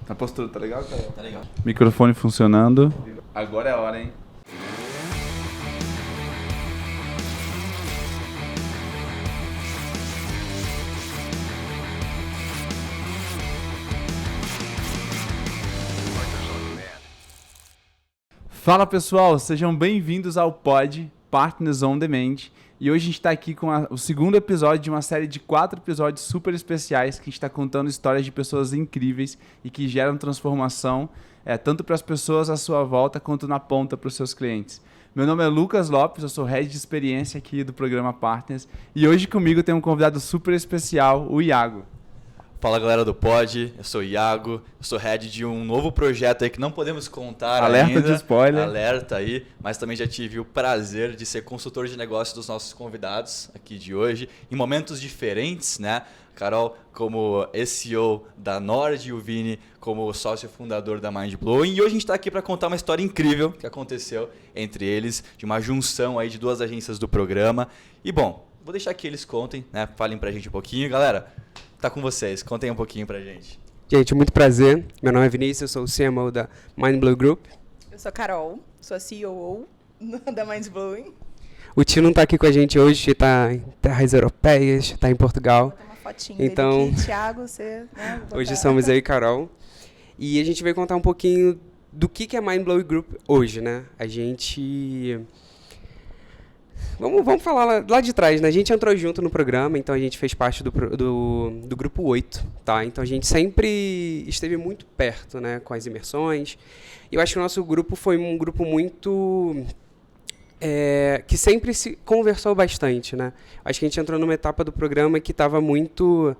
A postura tá legal, cara? Tá legal. Microfone funcionando. Agora é a hora, hein? Fala pessoal, sejam bem-vindos ao Pod Partners on Demand. E hoje a gente está aqui com o segundo episódio de uma série de 4 episódios super especiais que a gente está contando histórias de pessoas incríveis e que geram transformação tanto para as pessoas à sua volta quanto na ponta para os seus clientes. Meu nome é Lucas Lopes, eu sou Head de Experiência aqui do programa Partners e hoje comigo tem um convidado super especial, o Iago. Fala galera do Pod, eu sou o Iago, eu sou head de um novo projeto aí que não podemos contar Alerta ainda. De spoiler. Alerta aí, mas também já tive o prazer de ser consultor de negócios dos nossos convidados aqui de hoje, em momentos diferentes, né? Carol como SEO da Nord e o Vini como sócio fundador da Mindblowing. E hoje a gente está aqui para contar uma história incrível que aconteceu entre eles, de uma junção aí de 2 agências do programa. E bom, vou deixar que eles contem, né? Falem pra gente um pouquinho. Galera, tá com vocês, contem um pouquinho pra gente. Gente, muito prazer. Meu nome é Vinícius, eu sou o CMO da Mindblowing Group. Eu sou a Carol, sou a COO da Mindblowing. O Tio não tá aqui com a gente hoje, tá em terras europeias, tá em Portugal. Vou botar uma fotinha então, dele aqui. Thiago, você... Né, hoje somos eu e Carol. E a gente veio contar um pouquinho do que é a Mindblowing Group hoje, né? A gente... Vamos falar lá de trás, né? A gente entrou junto no programa, então a gente fez parte do grupo 8, tá? Então a gente sempre esteve muito perto, né, com as imersões. E eu acho que o nosso grupo foi um grupo muito... que sempre se conversou bastante, né? Acho que a gente entrou numa etapa do programa que estava muito...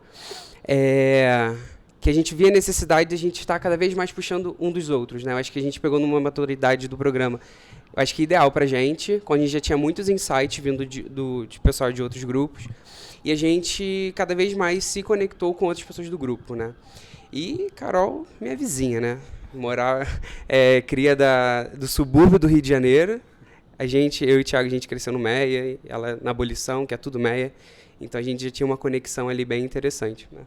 que a gente via a necessidade de a gente estar cada vez mais puxando um dos outros, né? Eu acho que a gente pegou numa maturidade do programa, eu acho que ideal pra gente, quando a gente já tinha muitos insights vindo de pessoal de outros grupos, e a gente cada vez mais se conectou com outras pessoas do grupo, né? E Carol, minha vizinha, né? Cria do subúrbio do Rio de Janeiro. Eu e o Thiago, a gente cresceu no Meia, ela na Abolição, que é tudo Meia, então a gente já tinha uma conexão ali bem interessante, né?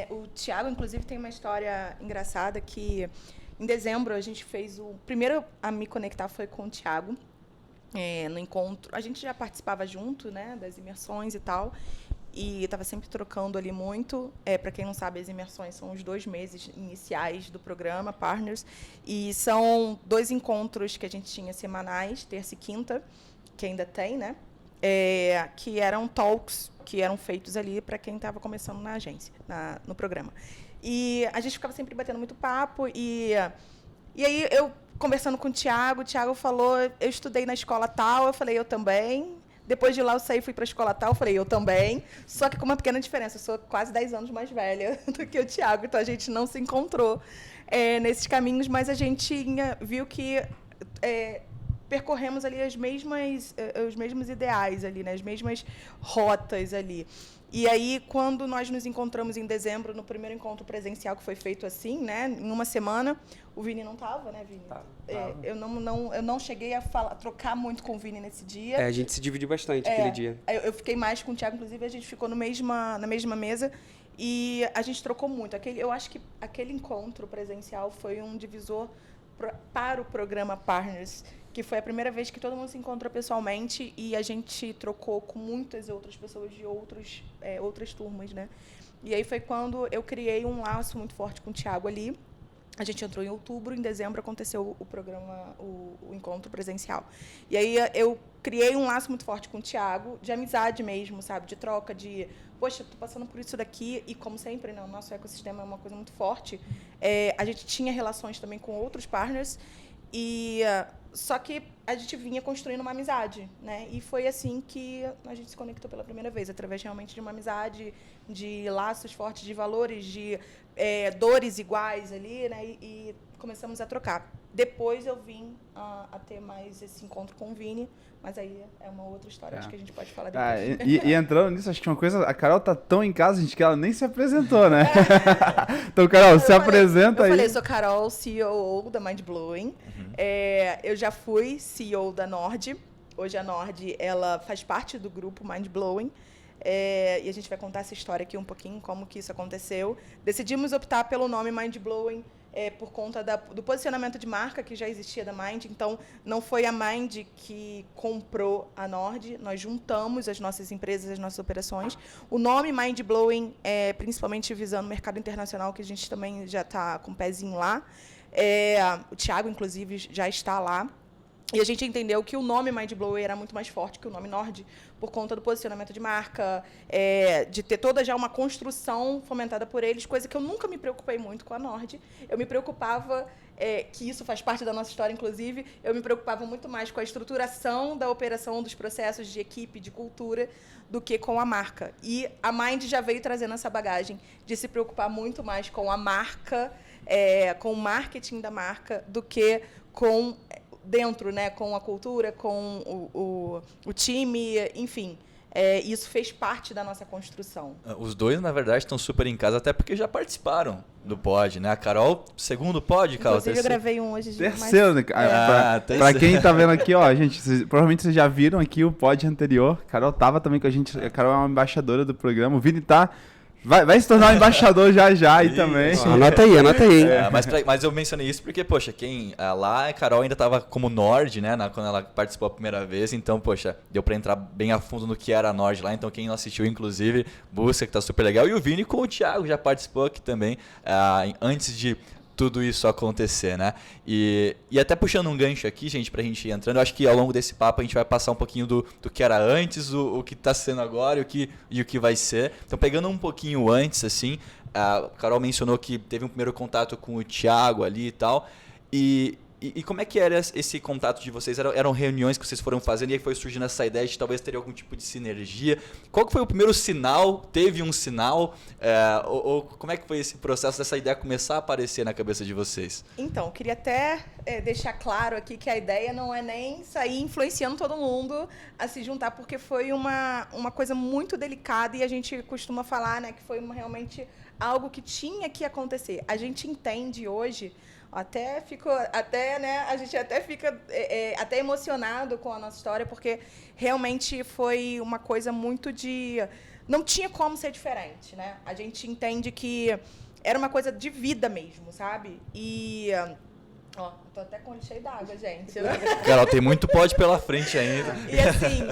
O Thiago, inclusive, tem uma história engraçada que, em dezembro, a gente fez o... Primeiro a me conectar foi com o Thiago, no encontro. A gente já participava junto, né, das imersões e tal, e estava sempre trocando ali muito. Para quem não sabe, as imersões são os 2 meses iniciais do programa Partners, e são 2 encontros que a gente tinha semanais, terça e quinta, que ainda tem, né? Que eram talks que eram feitos ali para quem estava começando na agência, no programa. E a gente ficava sempre batendo muito papo. E aí, eu conversando com o Thiago falou, eu estudei na escola tal, eu falei, eu também. Depois de lá, eu saí e fui para a escola tal, eu falei, eu também. Só que com uma pequena diferença, eu sou quase 10 anos mais velha do que o Thiago, então a gente não se encontrou nesses caminhos, mas a gente viu que... percorremos ali os mesmos ideais ali, né? As mesmas rotas ali. E aí, quando nós nos encontramos em dezembro, no primeiro encontro presencial que foi feito assim, né? Em uma semana, o Vini não estava, né, Vini? Tava. Eu não cheguei a trocar muito com o Vini nesse dia. A gente se dividiu bastante aquele dia. Eu fiquei mais com o Thiago, inclusive, a gente ficou na mesma mesa e a gente trocou muito. Eu acho que aquele encontro presencial foi um divisor para o programa Partners, que foi a primeira vez que todo mundo se encontrou pessoalmente e a gente trocou com muitas outras pessoas de outras turmas, né? E aí foi quando eu criei um laço muito forte com o Thiago ali. A gente entrou em outubro, em dezembro aconteceu o programa, o encontro presencial. E aí eu criei um laço muito forte com o Thiago, de amizade mesmo, sabe? De troca, de, poxa, tô passando por isso daqui. E como sempre, né, o nosso ecossistema é uma coisa muito forte. A gente tinha relações também com outros partners. Só que a gente vinha construindo uma amizade, né? E foi assim que a gente se conectou pela primeira vez, através realmente de uma amizade, de laços fortes, de valores, de dores iguais ali, né? E começamos a trocar. Depois eu vim a ter mais esse encontro com o Vini, mas aí é uma outra história, acho que a gente pode falar depois. E entrando nisso, acho que uma coisa, a Carol tá tão em casa, gente, que ela nem se apresentou, né? Então, Carol, se apresenta aí. Eu falei, sou Carol, COO da Mindblowing. Uhum. Eu já fui CEO da Nord. Hoje a Nord, ela faz parte do grupo Mindblowing. e a gente vai contar essa história aqui um pouquinho, como que isso aconteceu. Decidimos optar pelo nome Mind Blowing por conta do posicionamento de marca que já existia da Mind. Então, não foi a Mind que comprou a Nord, nós juntamos as nossas empresas, as nossas operações. O nome Mind Blowing é principalmente visando o mercado internacional, que a gente também já está com o pezinho lá. O Thiago, inclusive, já está lá. E a gente entendeu que o nome Mind Blower era muito mais forte que o nome Nord, por conta do posicionamento de marca, de ter toda já uma construção fomentada por eles, coisa que eu nunca me preocupei muito com a Nord. Eu me preocupava, que isso faz parte da nossa história, inclusive, eu me preocupava muito mais com a estruturação da operação, dos processos de equipe, de cultura, do que com a marca. E a Mind já veio trazendo essa bagagem de se preocupar muito mais com a marca, com o marketing da marca, do que com dentro, né, com a cultura, com o time, enfim. Isso fez parte da nossa construção. Os dois, na verdade, estão super em casa, até porque já participaram do pod, né? A Carol, segundo pod, Carol. Inclusive, eu gravei um hoje. Terceiro, né? Pra quem tá vendo aqui, ó, gente, provavelmente vocês já viram aqui o pod anterior. A Carol tava também com a gente. A Carol é uma embaixadora do programa. O Vini tá... Vai se tornar um embaixador já aí também. Anota aí. Mas eu mencionei isso porque, poxa, lá a Carol ainda estava como Nord, né, quando ela participou a primeira vez, então, poxa, deu para entrar bem a fundo no que era a Nord lá, então quem não assistiu, inclusive, busca, que tá super legal. E o Vini com o Thiago já participou aqui também, antes de tudo isso acontecer, né? E até puxando um gancho aqui, gente, pra gente ir entrando, eu acho que ao longo desse papo a gente vai passar um pouquinho do que era antes, o que tá sendo agora e o que vai ser. Então, pegando um pouquinho antes, assim, a Carol mencionou que teve um primeiro contato com o Thiago ali e tal, e como é que era esse contato de vocês? Eram reuniões que vocês foram fazendo e aí foi surgindo essa ideia de talvez ter algum tipo de sinergia? Qual que foi o primeiro sinal? Teve um sinal? Ou como é que foi esse processo dessa ideia começar a aparecer na cabeça de vocês? Então, eu queria até deixar claro aqui que a ideia não é nem sair influenciando todo mundo a se juntar, porque foi uma coisa muito delicada e a gente costuma falar, né, que foi realmente algo que tinha que acontecer. A gente entende hoje... a gente até fica até emocionado com a nossa história, porque realmente foi uma coisa muito não tinha como ser diferente, né? A gente entende que era uma coisa de vida mesmo, sabe? E... tô até com cheio d'água, gente. Carol, tem muito pod pela frente ainda. E assim,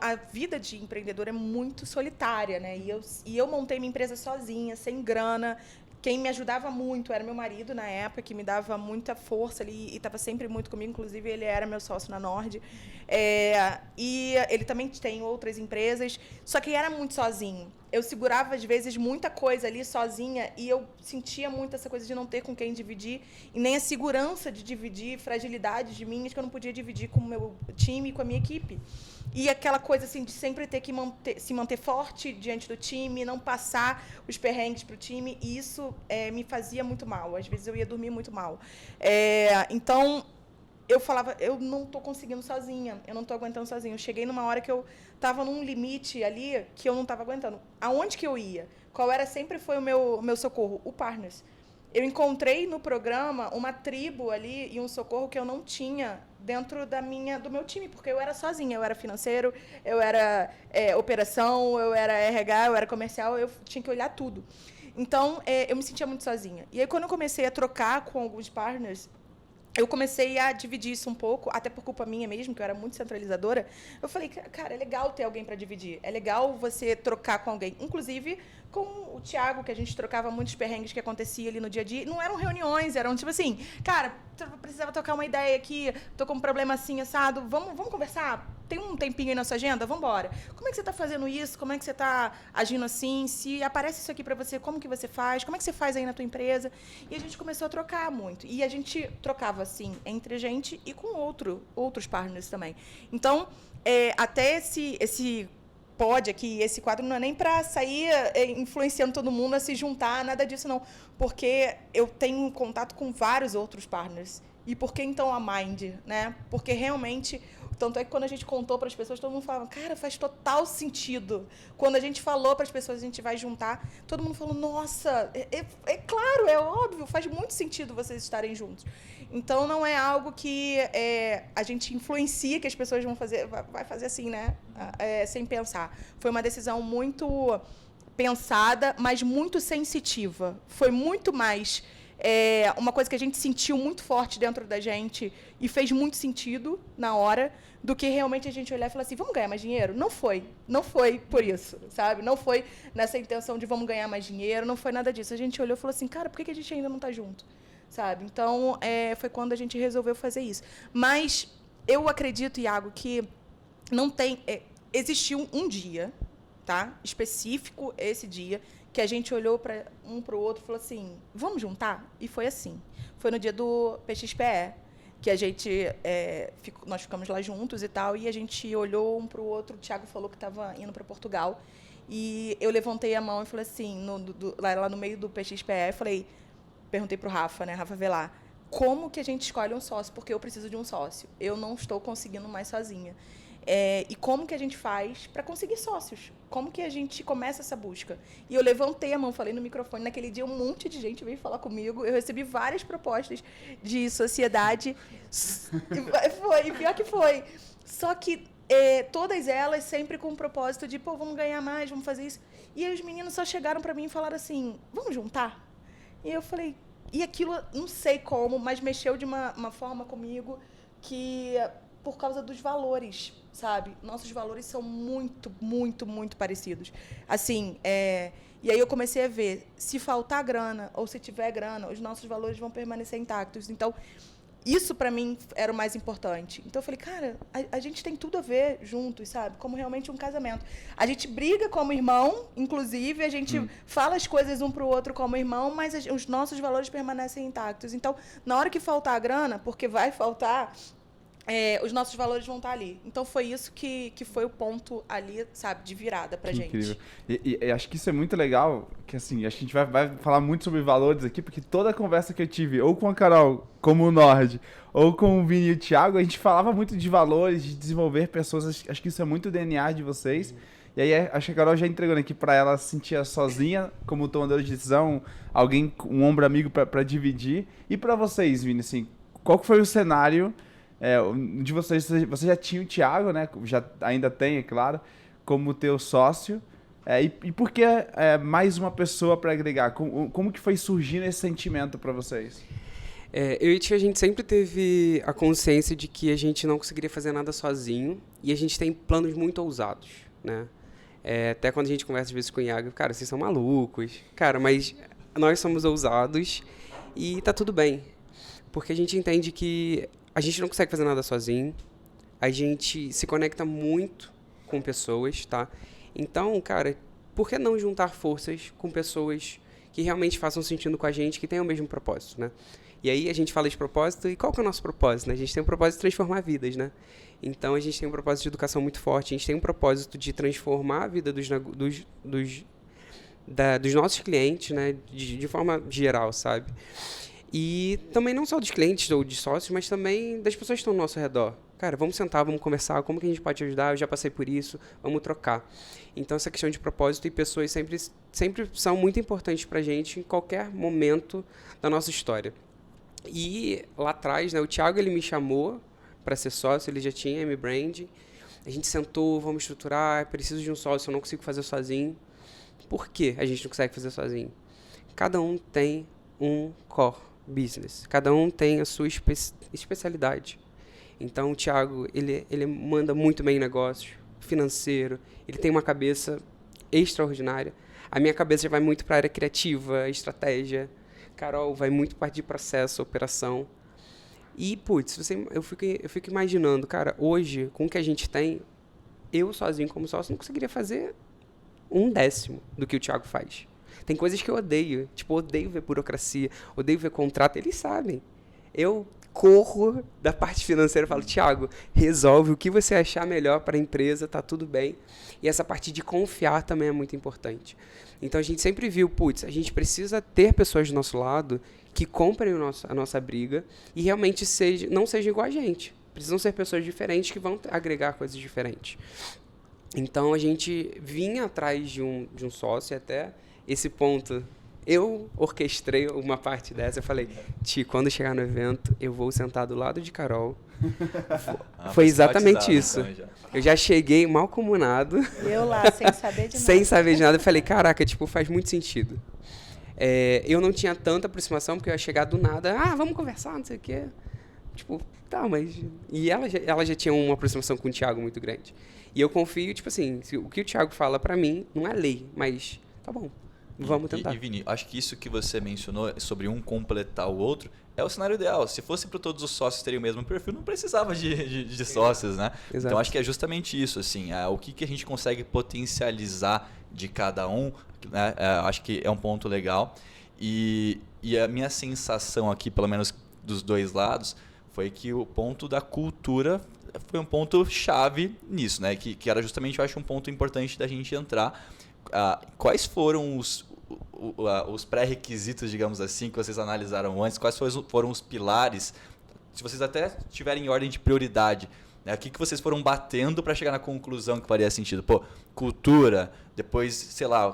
a vida de empreendedor é muito solitária, né? E eu montei minha empresa sozinha, sem grana. Quem me ajudava muito era meu marido, na época, que me dava muita força ali e estava sempre muito comigo. Inclusive, ele era meu sócio na Nord. E ele também tem outras empresas, só que era muito sozinho. Eu segurava, às vezes, muita coisa ali sozinha e eu sentia muito essa coisa de não ter com quem dividir e nem a segurança de dividir fragilidades de minhas que eu não podia dividir com o meu time e com a minha equipe. E aquela coisa assim de sempre ter que se manter forte diante do time, não passar os perrengues para o time, e isso me fazia muito mal. Às vezes eu ia dormir muito mal. Então, eu falava, eu não estou conseguindo sozinha, eu não estou aguentando sozinha. Eu cheguei numa hora que eu estava num limite ali que eu não estava aguentando. Aonde que eu ia? Sempre foi o meu socorro? O Partners. Eu encontrei no programa uma tribo ali e um socorro que eu não tinha dentro do meu time, porque eu era sozinha, eu era financeiro, eu era operação, eu era RH, eu era comercial, eu tinha que olhar tudo. Então, eu me sentia muito sozinha. E aí, quando eu comecei a trocar com alguns partners, eu comecei a dividir isso um pouco, até por culpa minha mesmo, que eu era muito centralizadora. Eu falei, cara, é legal ter alguém para dividir, é legal você trocar com alguém. Inclusive, com o Thiago, que a gente trocava muitos perrengues que acontecia ali no dia a dia. Não eram reuniões, eram tipo assim, cara, precisava tocar uma ideia aqui, tô com um problema assim, assado, vamos conversar? Tem um tempinho aí na sua agenda? Vamos embora. Como é que você está fazendo isso? Como é que você está agindo assim? Se aparece isso aqui para você, como que você faz? Como é que você faz aí na tua empresa? E a gente começou a trocar muito. E a gente trocava, assim, entre a gente e com outros partners também. Então, até esse pod aqui, esse quadro, não é nem para sair influenciando todo mundo a se juntar, nada disso, não. Porque eu tenho contato com vários outros partners. E por que, então, a Mind? Né? Porque, realmente, Tanto é que quando a gente contou para as pessoas, todo mundo falava, cara, faz total sentido. Quando a gente falou para as pessoas, a gente vai juntar, todo mundo falou, nossa, é claro, é óbvio, faz muito sentido vocês estarem juntos. Então, não é algo que a gente influencia que as pessoas vão fazer, vai fazer assim, né? Sem pensar. Foi uma decisão muito pensada, mas muito sensitiva. Foi muito mais uma coisa que a gente sentiu muito forte dentro da gente e fez muito sentido na hora, do que realmente a gente olhar e falar assim, vamos ganhar mais dinheiro? Não foi por isso, sabe? Não foi nessa intenção de vamos ganhar mais dinheiro, não foi nada disso. A gente olhou e falou assim, cara, por que a gente ainda não está junto? Sabe? Então, foi quando a gente resolveu fazer isso. Mas eu acredito, Iago, que não tem... existiu um dia, tá? Específico, esse dia, que a gente olhou para um para o outro e falou assim, vamos juntar? E foi assim. Foi no dia do PXPE, que a gente nós ficamos lá juntos e tal, e a gente olhou um para o outro, o Thiago falou que estava indo para Portugal, e eu levantei a mão e falei assim, lá no meio do PXPE, perguntei para o Rafa, né, Rafa Velar, como que a gente escolhe um sócio? Porque eu preciso de um sócio. Eu não estou conseguindo mais sozinha. E como que a gente faz para conseguir sócios? Como que a gente começa essa busca? E eu levantei a mão, falei no microfone. Naquele dia, um monte de gente veio falar comigo. Eu recebi várias propostas de sociedade. E pior que foi. Só que todas elas sempre com o propósito de, vamos ganhar mais, vamos fazer isso. E aí os meninos só chegaram para mim e falaram assim, vamos juntar? E eu falei... E aquilo, não sei como, mas mexeu de uma forma comigo que... por causa dos valores, sabe? Nossos valores são muito, muito, muito parecidos. Assim, e aí eu comecei a ver, se faltar grana ou se tiver grana, os nossos valores vão permanecer intactos. Então, isso para mim era o mais importante. Então eu falei, cara, a gente tem tudo a ver juntos, sabe? Como realmente um casamento. A gente briga como irmão, inclusive, a gente fala as coisas um pro outro como irmão, mas os nossos valores permanecem intactos. Então, na hora que faltar a grana, porque vai faltar... os nossos valores vão estar ali. Então, foi isso que foi o ponto ali, sabe, de virada pra gente. Incrível. E acho que isso é muito legal, que assim, acho que a gente vai falar muito sobre valores aqui, porque toda a conversa que eu tive, ou com a Carol, como o Nord, ou com o Vini e o Thiago, a gente falava muito de valores, de desenvolver pessoas. Acho que isso é muito o DNA de vocês. E aí, acho que a Carol já entregando aqui pra ela se sentir sozinha, como tomadora de decisão, alguém, um ombro amigo pra dividir. E pra vocês, Vini, assim, qual que foi o cenário... de vocês, você já tinha o Thiago, né? Já ainda tem, é claro, como teu sócio. E por que mais uma pessoa para agregar? Como que foi surgindo esse sentimento para vocês? Eu e o Tia, a gente sempre teve a consciência de que a gente não conseguiria fazer nada sozinho e a gente tem planos muito ousados, né? Até quando a gente conversa às vezes com o Iago, cara, vocês são malucos. Cara, mas nós somos ousados e tá tudo bem. Porque a gente entende que a gente não consegue fazer nada sozinho, a gente se conecta muito com pessoas, tá? Então, cara, por que não juntar forças com pessoas que realmente façam sentido com a gente, que tenham o mesmo propósito, né? E aí a gente fala de propósito, e qual que é o nosso propósito, né? A gente tem um propósito de transformar vidas, né? Então a gente tem um propósito de educação muito forte, a gente tem um propósito de transformar a vida dos nossos clientes, né? De forma geral, sabe? E também não só dos clientes ou de sócios, mas também das pessoas que estão ao nosso redor. Cara, vamos sentar, vamos conversar, como que a gente pode te ajudar? Eu já passei por isso, vamos trocar. Então, essa questão de propósito e pessoas sempre são muito importantes pra gente em qualquer momento da nossa história. E lá atrás, né, o Thiago, ele me chamou para ser sócio, ele já tinha M-Brand. A gente sentou, vamos estruturar, preciso de um sócio, eu não consigo fazer sozinho. Por que a gente não consegue fazer sozinho? Cada um tem um core business. Cada um tem a sua especialidade. Então, o Thiago, ele manda muito bem em negócio, financeiro, ele tem uma cabeça extraordinária. A minha cabeça já vai muito para a área criativa, estratégia. Carol vai muito parte de processo, operação. E, putz, eu fico imaginando, cara, hoje, com o que a gente tem, eu sozinho como sócio não conseguiria fazer 1/10 do que o Thiago faz. Tem coisas que eu odeio. Tipo, eu odeio ver burocracia, odeio ver contrato. Eles sabem. Eu corro da parte financeira e falo, Thiago, resolve o que você achar melhor para a empresa, tá tudo bem. E essa parte de confiar também é muito importante. Então, a gente sempre viu, putz, a gente precisa ter pessoas do nosso lado que comprem a nossa briga e realmente não sejam igual a gente. Precisam ser pessoas diferentes que vão agregar coisas diferentes. Então, a gente vinha atrás de um sócio, até esse ponto. Eu orquestrei uma parte dessa. Eu falei, Ti, quando chegar no evento, eu vou sentar do lado de Carol. Foi exatamente isso. Então, Eu já cheguei mal comunado. Eu lá, sem saber de nada. Sem saber de nada. Eu falei, caraca, tipo, faz muito sentido. Eu não tinha tanta aproximação, porque eu ia chegar do nada. Vamos conversar, não sei o quê. Tipo, tá, mas... E ela já tinha uma aproximação com o Thiago muito grande. E eu confio, tipo assim, o que o Thiago fala pra mim não é lei, mas tá bom. Vamos tentar. E Vini, acho que isso que você mencionou sobre um completar o outro é o cenário ideal. Se fosse para todos os sócios terem o mesmo perfil, não precisava de sócios, né? Exato. Então acho que é justamente isso, assim, o que a gente consegue potencializar de cada um, né? Acho que é um ponto legal. E a minha sensação aqui, pelo menos dos dois lados, foi que o ponto da cultura foi um ponto chave nisso, né? Que era justamente, eu acho, um ponto importante da gente entrar. Quais foram os pré-requisitos, digamos assim, que vocês analisaram antes? Quais foram os pilares? Se vocês até tiverem em ordem de prioridade, né? O que vocês foram batendo para chegar na conclusão que faria sentido? Pô, cultura, depois, sei lá,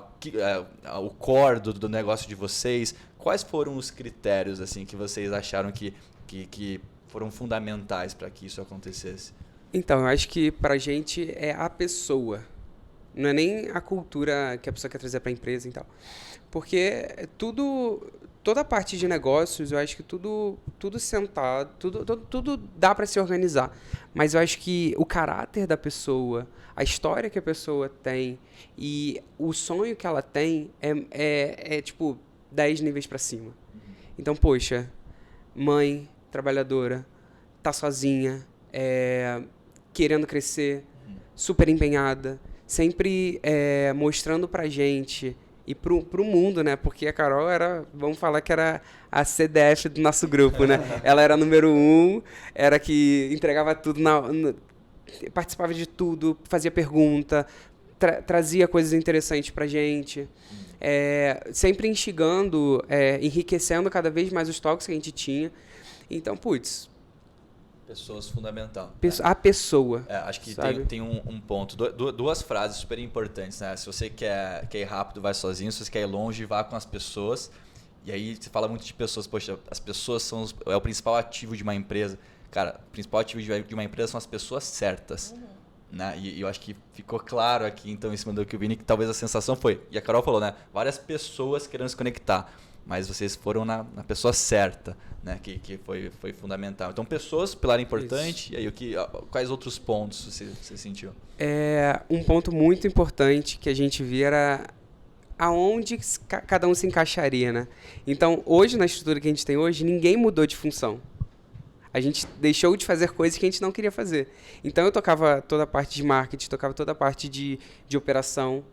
o core do negócio de vocês. Quais foram os critérios assim que vocês acharam que foram fundamentais para que isso acontecesse? Então, eu acho que pra gente é a pessoa. Não é nem a cultura que a pessoa quer trazer para a empresa e tal. Porque toda a parte de negócios, eu acho que tudo sentado, tudo dá para se organizar. Mas eu acho que o caráter da pessoa, a história que a pessoa tem e o sonho que ela tem é tipo 10 níveis para cima. Então, poxa, mãe, trabalhadora, tá sozinha, querendo crescer, super empenhada, sempre mostrando pra gente e pro mundo, né? Porque a Carol vamos falar que era a CDF do nosso grupo, né? Ela era a número 1, era que entregava tudo, participava de tudo, fazia pergunta, trazia coisas interessantes pra gente. Sempre instigando, enriquecendo cada vez mais os toques que a gente tinha. Então, Pessoas fundamental. A pessoa. Acho que sabe? tem um ponto, duas frases super importantes, né? Se você quer ir rápido, vai sozinho. Se você quer ir longe, vá com as pessoas. E aí você fala muito de pessoas. Poxa, as pessoas é o principal ativo de uma empresa. Cara, o principal ativo de uma empresa são as pessoas certas. Né? E eu acho que ficou claro aqui, então, em cima do que eu vi, que talvez a sensação foi... E a Carol falou, né? Várias pessoas querendo se conectar. Mas vocês foram na pessoa certa, né? Que foi fundamental. Então, pessoas, pilar importante. Isso. E aí, quais outros pontos você sentiu? Um ponto muito importante que a gente via era aonde cada um se encaixaria, né? Então, hoje, na estrutura que a gente tem hoje, ninguém mudou de função. A gente deixou de fazer coisas que a gente não queria fazer. Então, eu tocava toda a parte de marketing, tocava toda a parte de operação.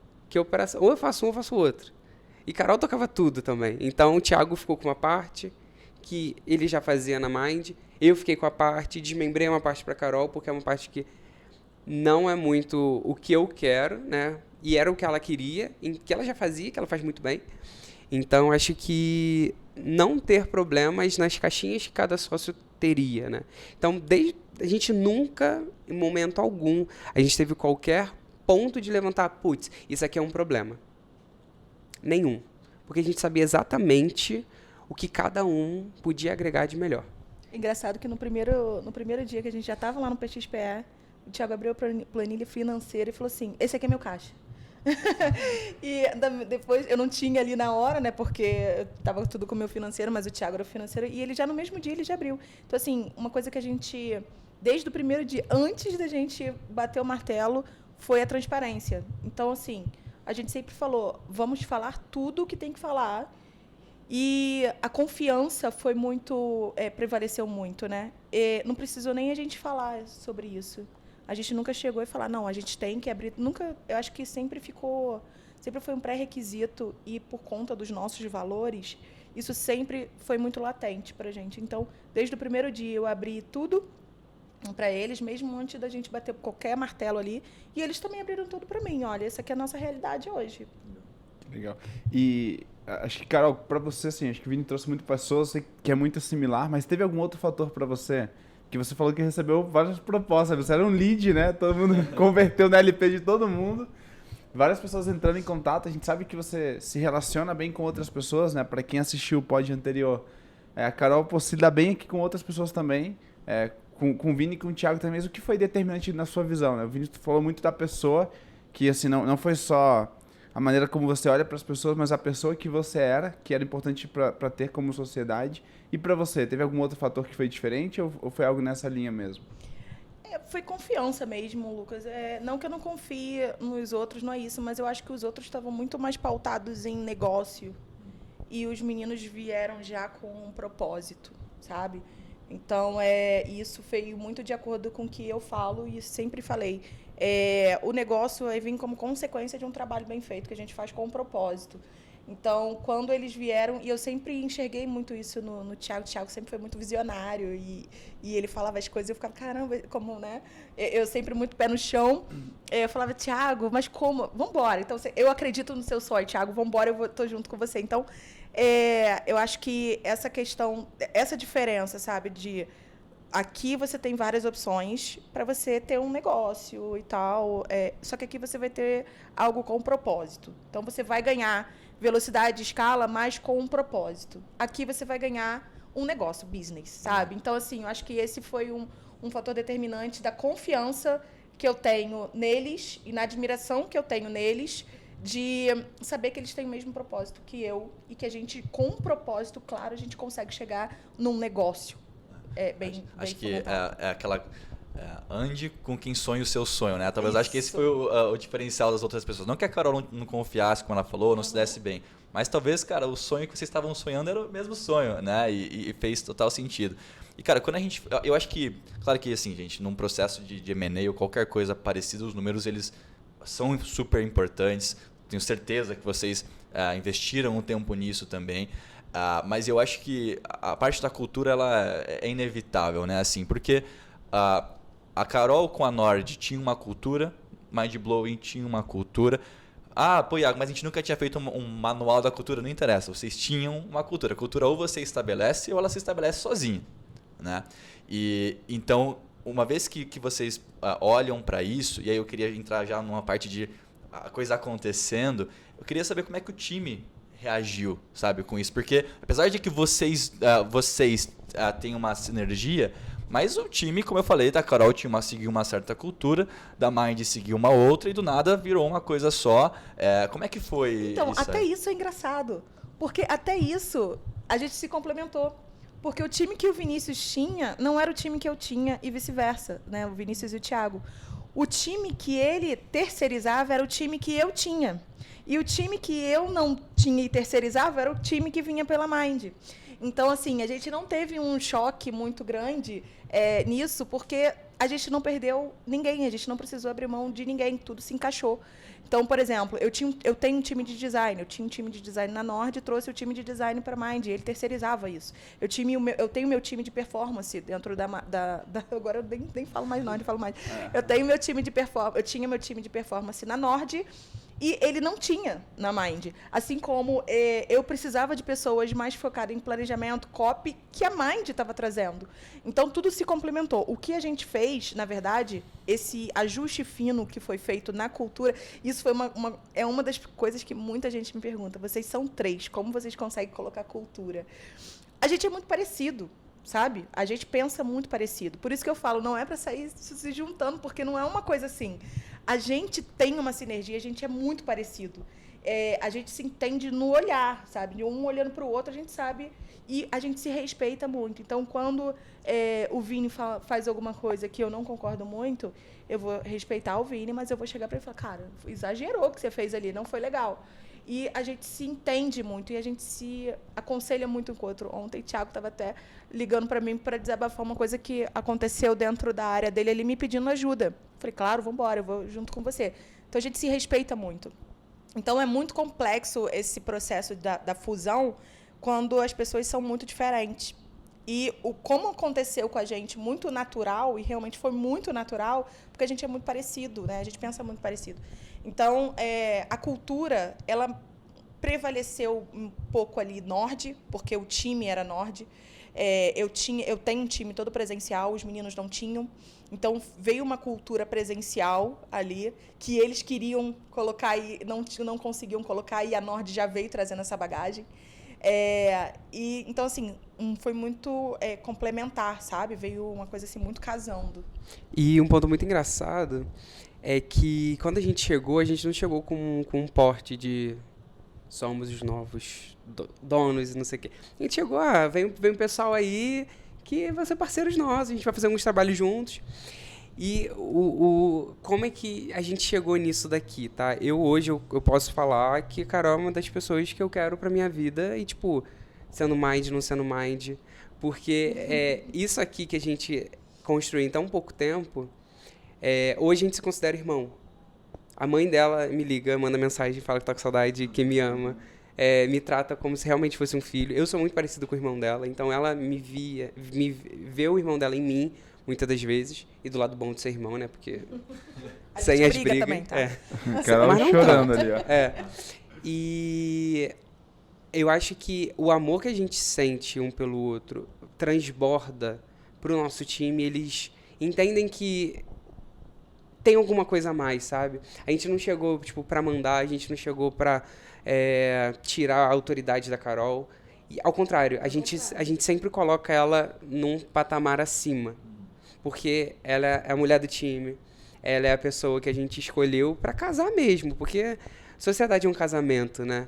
Ou eu faço um, ou eu faço outro. E Carol tocava tudo também. Então, o Thiago ficou com uma parte que ele já fazia na Mind. Eu fiquei com a parte, desmembrei uma parte para Carol, porque é uma parte que não é muito o que eu quero, né? E era o que ela queria, que ela já fazia, que ela faz muito bem. Então, acho que não ter problemas nas caixinhas que cada sócio teria, né? Então, a gente nunca, em momento algum, a gente teve qualquer ponto de levantar, isso aqui é um problema. Nenhum. Porque a gente sabia exatamente o que cada um podia agregar de melhor. Engraçado que no primeiro dia que a gente já estava lá no PXPE, o Thiago abriu a planilha financeira e falou assim, esse aqui é meu caixa. E depois, eu não tinha ali na hora, né, porque estava tudo com o meu financeiro, mas o Thiago era o financeiro, e ele já no mesmo dia, ele já abriu. Então, assim, uma coisa que a gente, desde o primeiro dia, antes da gente bater o martelo, foi a transparência. Então, assim... A gente sempre falou, vamos falar tudo o que tem que falar. E a confiança foi muito, prevaleceu muito, né? E não precisou nem a gente falar sobre isso. A gente nunca chegou e falar, não, a gente tem que abrir. Nunca, eu acho que sempre foi um pré-requisito e por conta dos nossos valores, isso sempre foi muito latente para a gente. Então, desde o primeiro dia eu abri tudo para eles, mesmo antes da gente bater qualquer martelo ali, e eles também abriram tudo para mim. Olha, essa aqui é a nossa realidade hoje. Legal. E acho que, Carol, para você, assim, acho que o Vini trouxe muito pessoas, sei que é muito similar, mas teve algum outro fator para você que você falou que recebeu várias propostas. Você era um lead, né? Todo mundo converteu no LP de todo mundo. Várias pessoas entrando em contato. A gente sabe que você se relaciona bem com outras pessoas, né? Para quem assistiu o pod anterior, a Carol se dá bem aqui com outras pessoas também. Com o Vini e com o Thiago também. Mas o que foi determinante na sua visão, né? O Vini falou muito da pessoa, que assim, não foi só a maneira como você olha para as pessoas, mas a pessoa que você era, que era importante para ter como sociedade. E para você, teve algum outro fator que foi diferente ou foi algo nessa linha mesmo? Foi confiança mesmo, Lucas. Não que eu não confie nos outros, não é isso, mas eu acho que os outros estavam muito mais pautados em negócio e os meninos vieram já com um propósito, sabe? Então, isso veio muito de acordo com o que eu falo e sempre falei. O negócio vem como consequência de um trabalho bem feito, que a gente faz com um propósito. Então, quando eles vieram, e eu sempre enxerguei muito isso no Thiago. O Thiago sempre foi muito visionário e ele falava as coisas e eu ficava, caramba, como, né? Eu sempre muito pé no chão. Eu falava, Thiago, mas como? Vambora. Então, eu acredito no seu sonho, Thiago, vambora, tô junto com você. Então, eu acho que essa questão, essa diferença, sabe, de aqui você tem várias opções para você ter um negócio e tal, só que aqui você vai ter algo com propósito. Então, você vai ganhar velocidade de escala, mas com um propósito. Aqui você vai ganhar um negócio, business, sabe? Então, assim, eu acho que esse foi um fator determinante da confiança que eu tenho neles e na admiração que eu tenho neles de saber que eles têm o mesmo propósito que eu e que a gente, com um propósito claro, a gente consegue chegar num negócio. Acho que é aquela... ande com quem sonha o seu sonho, né? Talvez acho que esse foi o diferencial das outras pessoas. Não que a Carol não confiasse, como ela falou, não se desse bem. Mas talvez, cara, o sonho que vocês estavam sonhando era o mesmo sonho, né? E fez total sentido. E, cara, quando a gente... Eu acho que... Claro que, assim, gente, num processo de M&A ou qualquer coisa parecida, os números, eles são super importantes. Tenho certeza que vocês investiram um tempo nisso também. Mas eu acho que a parte da cultura, ela é inevitável, né? Assim, porque... A Carol com a Nord tinha uma cultura, Mindblowing tinha uma cultura. Pô, Iago, mas a gente nunca tinha feito um manual da cultura. Não interessa, vocês tinham uma cultura. A cultura ou você estabelece ou ela se estabelece sozinha, né? E então, uma vez que vocês olham para isso, e aí eu queria entrar já numa parte de a coisa acontecendo, eu queria saber como é que o time reagiu, sabe, com isso. Porque apesar de que vocês têm uma sinergia... Mas o time, como eu falei, da Carol seguiu uma certa cultura, da Mind seguiu uma outra e do nada virou uma coisa só. Como é que foi então, isso? Até isso é engraçado. Porque até isso a gente se complementou. Porque o time que o Vinícius tinha não era o time que eu tinha e vice-versa, né? O Vinícius e o Thiago. O time que ele terceirizava era o time que eu tinha. E o time que eu não tinha e terceirizava era o time que vinha pela Mind. Então, assim, a gente não teve um choque muito grande nisso, porque a gente não perdeu ninguém, a gente não precisou abrir mão de ninguém, tudo se encaixou. Então, por exemplo, eu tenho um time de design, eu tinha um time de design na Nord, trouxe o time de design para a Mind, ele terceirizava isso. Eu tenho meu time de performance dentro agora eu nem falo mais Nord, falo mais. Eu tenho meu time de performance, eu tinha meu time de performance na Nord, e ele não tinha na Mind. Assim como eu precisava de pessoas mais focadas em planejamento, copy, que a Mind estava trazendo. Então, tudo se complementou. O que a gente fez, na verdade, esse ajuste fino que foi feito na cultura, isso foi uma das coisas que muita gente me pergunta. Vocês são 3, como vocês conseguem colocar cultura? A gente é muito parecido, sabe? A gente pensa muito parecido. Por isso que eu falo, não é para sair se juntando, porque não é uma coisa assim. A gente tem uma sinergia, a gente é muito parecido. A gente se entende no olhar, sabe? Um olhando para o outro, a gente sabe e a gente se respeita muito. Então, quando o Vini faz alguma coisa que eu não concordo muito, eu vou respeitar o Vini, mas eu vou chegar para ele e falar, cara, exagerou o que você fez ali, não foi legal. E a gente se entende muito e a gente se aconselha muito um com o outro. Ontem o Thiago estava até ligando para mim para desabafar uma coisa que aconteceu dentro da área dele, ele me pedindo ajuda. Falei, claro, vamos embora, eu vou junto com você. Então, a gente se respeita muito. Então, é muito complexo esse processo da fusão quando as pessoas são muito diferentes. E como aconteceu com a gente, muito natural, e realmente foi muito natural, porque a gente é muito parecido, né? A gente pensa muito parecido. Então, a cultura, ela prevaleceu um pouco ali Nord, porque o time era Nord. Eu tenho um time todo presencial, os meninos não tinham. Então, veio uma cultura presencial ali, que eles queriam colocar e não conseguiam colocar, e a Nord já veio trazendo essa bagagem. Então, assim, foi muito complementar, sabe? Veio uma coisa assim, muito casando. E um ponto muito engraçado é que quando a gente não chegou com um porte de somos os novos donos e não sei o quê. A gente chegou, vem um pessoal aí que vai ser parceiros nossos, a gente vai fazer alguns trabalhos juntos. E como é que a gente chegou nisso daqui, tá? Hoje eu posso falar que a Carol é uma das pessoas que eu quero pra minha vida e, tipo, sendo Mind, não sendo Mind. Porque isso aqui que a gente construiu em tão pouco tempo, hoje a gente se considera irmão. A mãe dela me liga, manda mensagem, fala que tá com saudade, que me ama. Me trata como se realmente fosse um filho. Eu sou muito parecido com o irmão dela, então ela me vê o irmão dela em mim, muitas das vezes. E do lado bom de ser irmão, né? Porque sem as brigas. Também, tá? Carol chorando ali, ó. E eu acho que o amor que a gente sente um pelo outro transborda pro nosso time. Eles entendem que tem alguma coisa a mais, sabe? A gente não chegou, tipo, pra mandar, a gente não chegou pra tirar a autoridade da Carol. E, ao contrário, a gente sempre coloca ela num patamar acima. Porque ela é a mulher do time, ela é a pessoa que a gente escolheu pra casar mesmo. Porque sociedade é um casamento, né?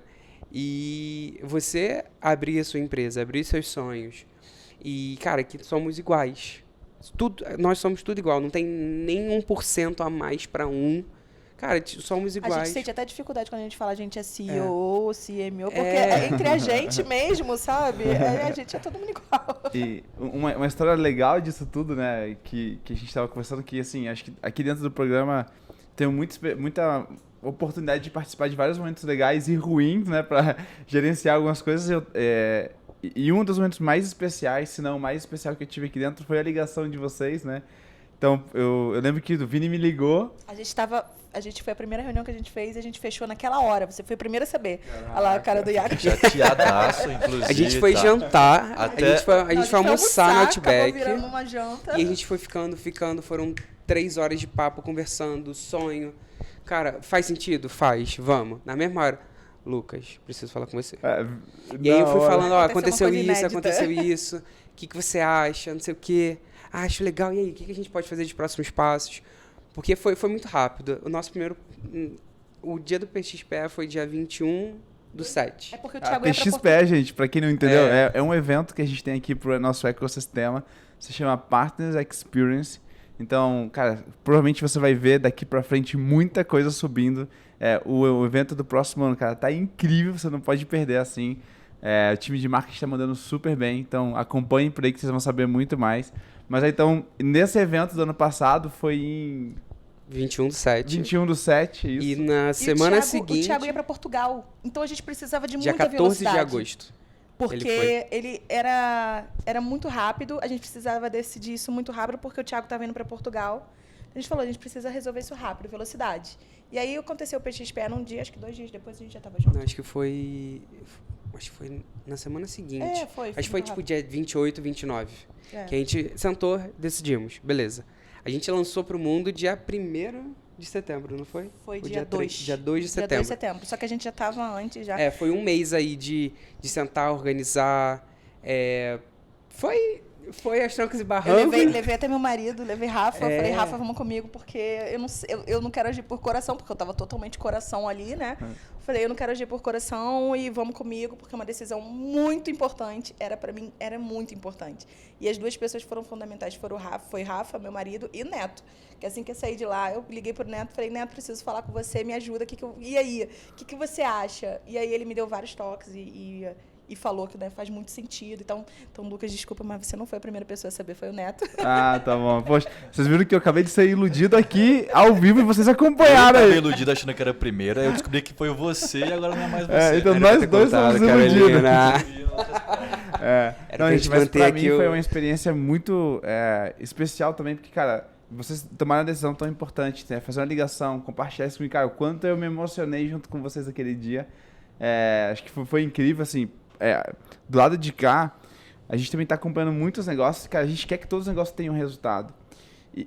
E você abrir a sua empresa, abrir seus sonhos. E, cara, que somos iguais. Nós somos tudo igual, não tem nem 1% a mais para um. Cara, somos iguais. A gente sente até dificuldade quando a gente fala a gente é CEO, CMO, porque entre a gente mesmo, sabe? A gente é todo mundo igual. E uma história legal disso tudo, né, que a gente estava conversando, que assim, acho que aqui dentro do programa tem muita oportunidade de participar de vários momentos legais e ruins, né, para gerenciar algumas coisas. E um dos momentos mais especiais, se não o mais especial que eu tive aqui dentro, foi a ligação de vocês, né? Então, eu lembro que o Vini me ligou. A gente foi a primeira reunião que a gente fez e a gente fechou naquela hora. Você foi a primeira a saber. Olha lá a cara do Iago. Chateadaço, inclusive. A gente foi jantar, a gente foi almoçar no Outback. Virando uma janta. E a gente foi ficando. Foram 3 horas de papo, conversando, sonho. Cara, faz sentido? Faz, vamos. Na mesma hora. Lucas, preciso falar com você. E aí eu fui falando, aconteceu isso, o que você acha, não sei o quê. Acho legal, e aí, o que a gente pode fazer de próximos passos? Porque foi muito rápido. O dia do PXPE foi dia 21/7. É porque o Thiago PXPE, gente, pra quem não entendeu, é um evento que a gente tem aqui pro nosso ecossistema, se chama Partners Experience. Então, cara, provavelmente você vai ver daqui pra frente muita coisa subindo. O evento do próximo ano, cara, tá incrível, você não pode perder, assim. O time de marketing tá mandando super bem, então acompanhem por aí que vocês vão saber muito mais. Mas aí, então, nesse evento do ano passado foi em 21/7. 21/7, isso. E na semana seguinte... O Thiago ia pra Portugal, então a gente precisava de dia muita 14 velocidade. de agosto. Porque ele era muito rápido, a gente precisava decidir isso muito rápido, porque o Thiago estava indo para Portugal. A gente falou, a gente precisa resolver isso rápido, velocidade. E aí aconteceu o PXPE num dia, acho que 2 dias depois a gente já estava junto. Não, acho que foi na semana seguinte. Foi. Acho que foi tipo dia 28, 29. Que a gente sentou, decidimos, beleza. A gente lançou pro mundo dia 1º de setembro, não foi? Foi dia 2. Dia 2 de setembro. Dia 2 de setembro, só que a gente já estava antes já. Foi um mês aí de sentar, organizar. Foi aos trancos e barrancos. Eu levei até meu marido, levei Rafa. Eu falei, Rafa, vamos comigo, porque eu não quero agir por coração, porque eu tava totalmente coração ali, né? Falei, eu não quero agir por coração e vamos comigo, porque é uma decisão muito importante. Pra mim, era muito importante. E as 2 pessoas foram fundamentais. Foi Rafa, meu marido, e o Neto. Que assim que eu saí de lá, eu liguei pro Neto, falei, Neto, preciso falar com você, me ajuda. E aí? O que você acha? E aí ele me deu vários toques e falou que, né, faz muito sentido. Então, Lucas, desculpa, mas você não foi a primeira pessoa a saber, foi o Neto. Ah, tá bom. Poxa, vocês viram que eu acabei de ser iludido aqui ao vivo e vocês acompanharam aí. Eu acabei iludido achando que era a primeira, eu descobri que foi você e agora não é mais você. Então nós dois somos iludidos. Não, gente, mas pra mim foi uma experiência muito especial também, porque, cara, vocês tomaram uma decisão tão importante, né? Fazer uma ligação, compartilhar isso comigo, cara, o quanto eu me emocionei junto com vocês aquele dia. Acho que foi incrível, assim, do lado de cá, a gente também tá acompanhando muitos negócios, cara, a gente quer que todos os negócios tenham resultado.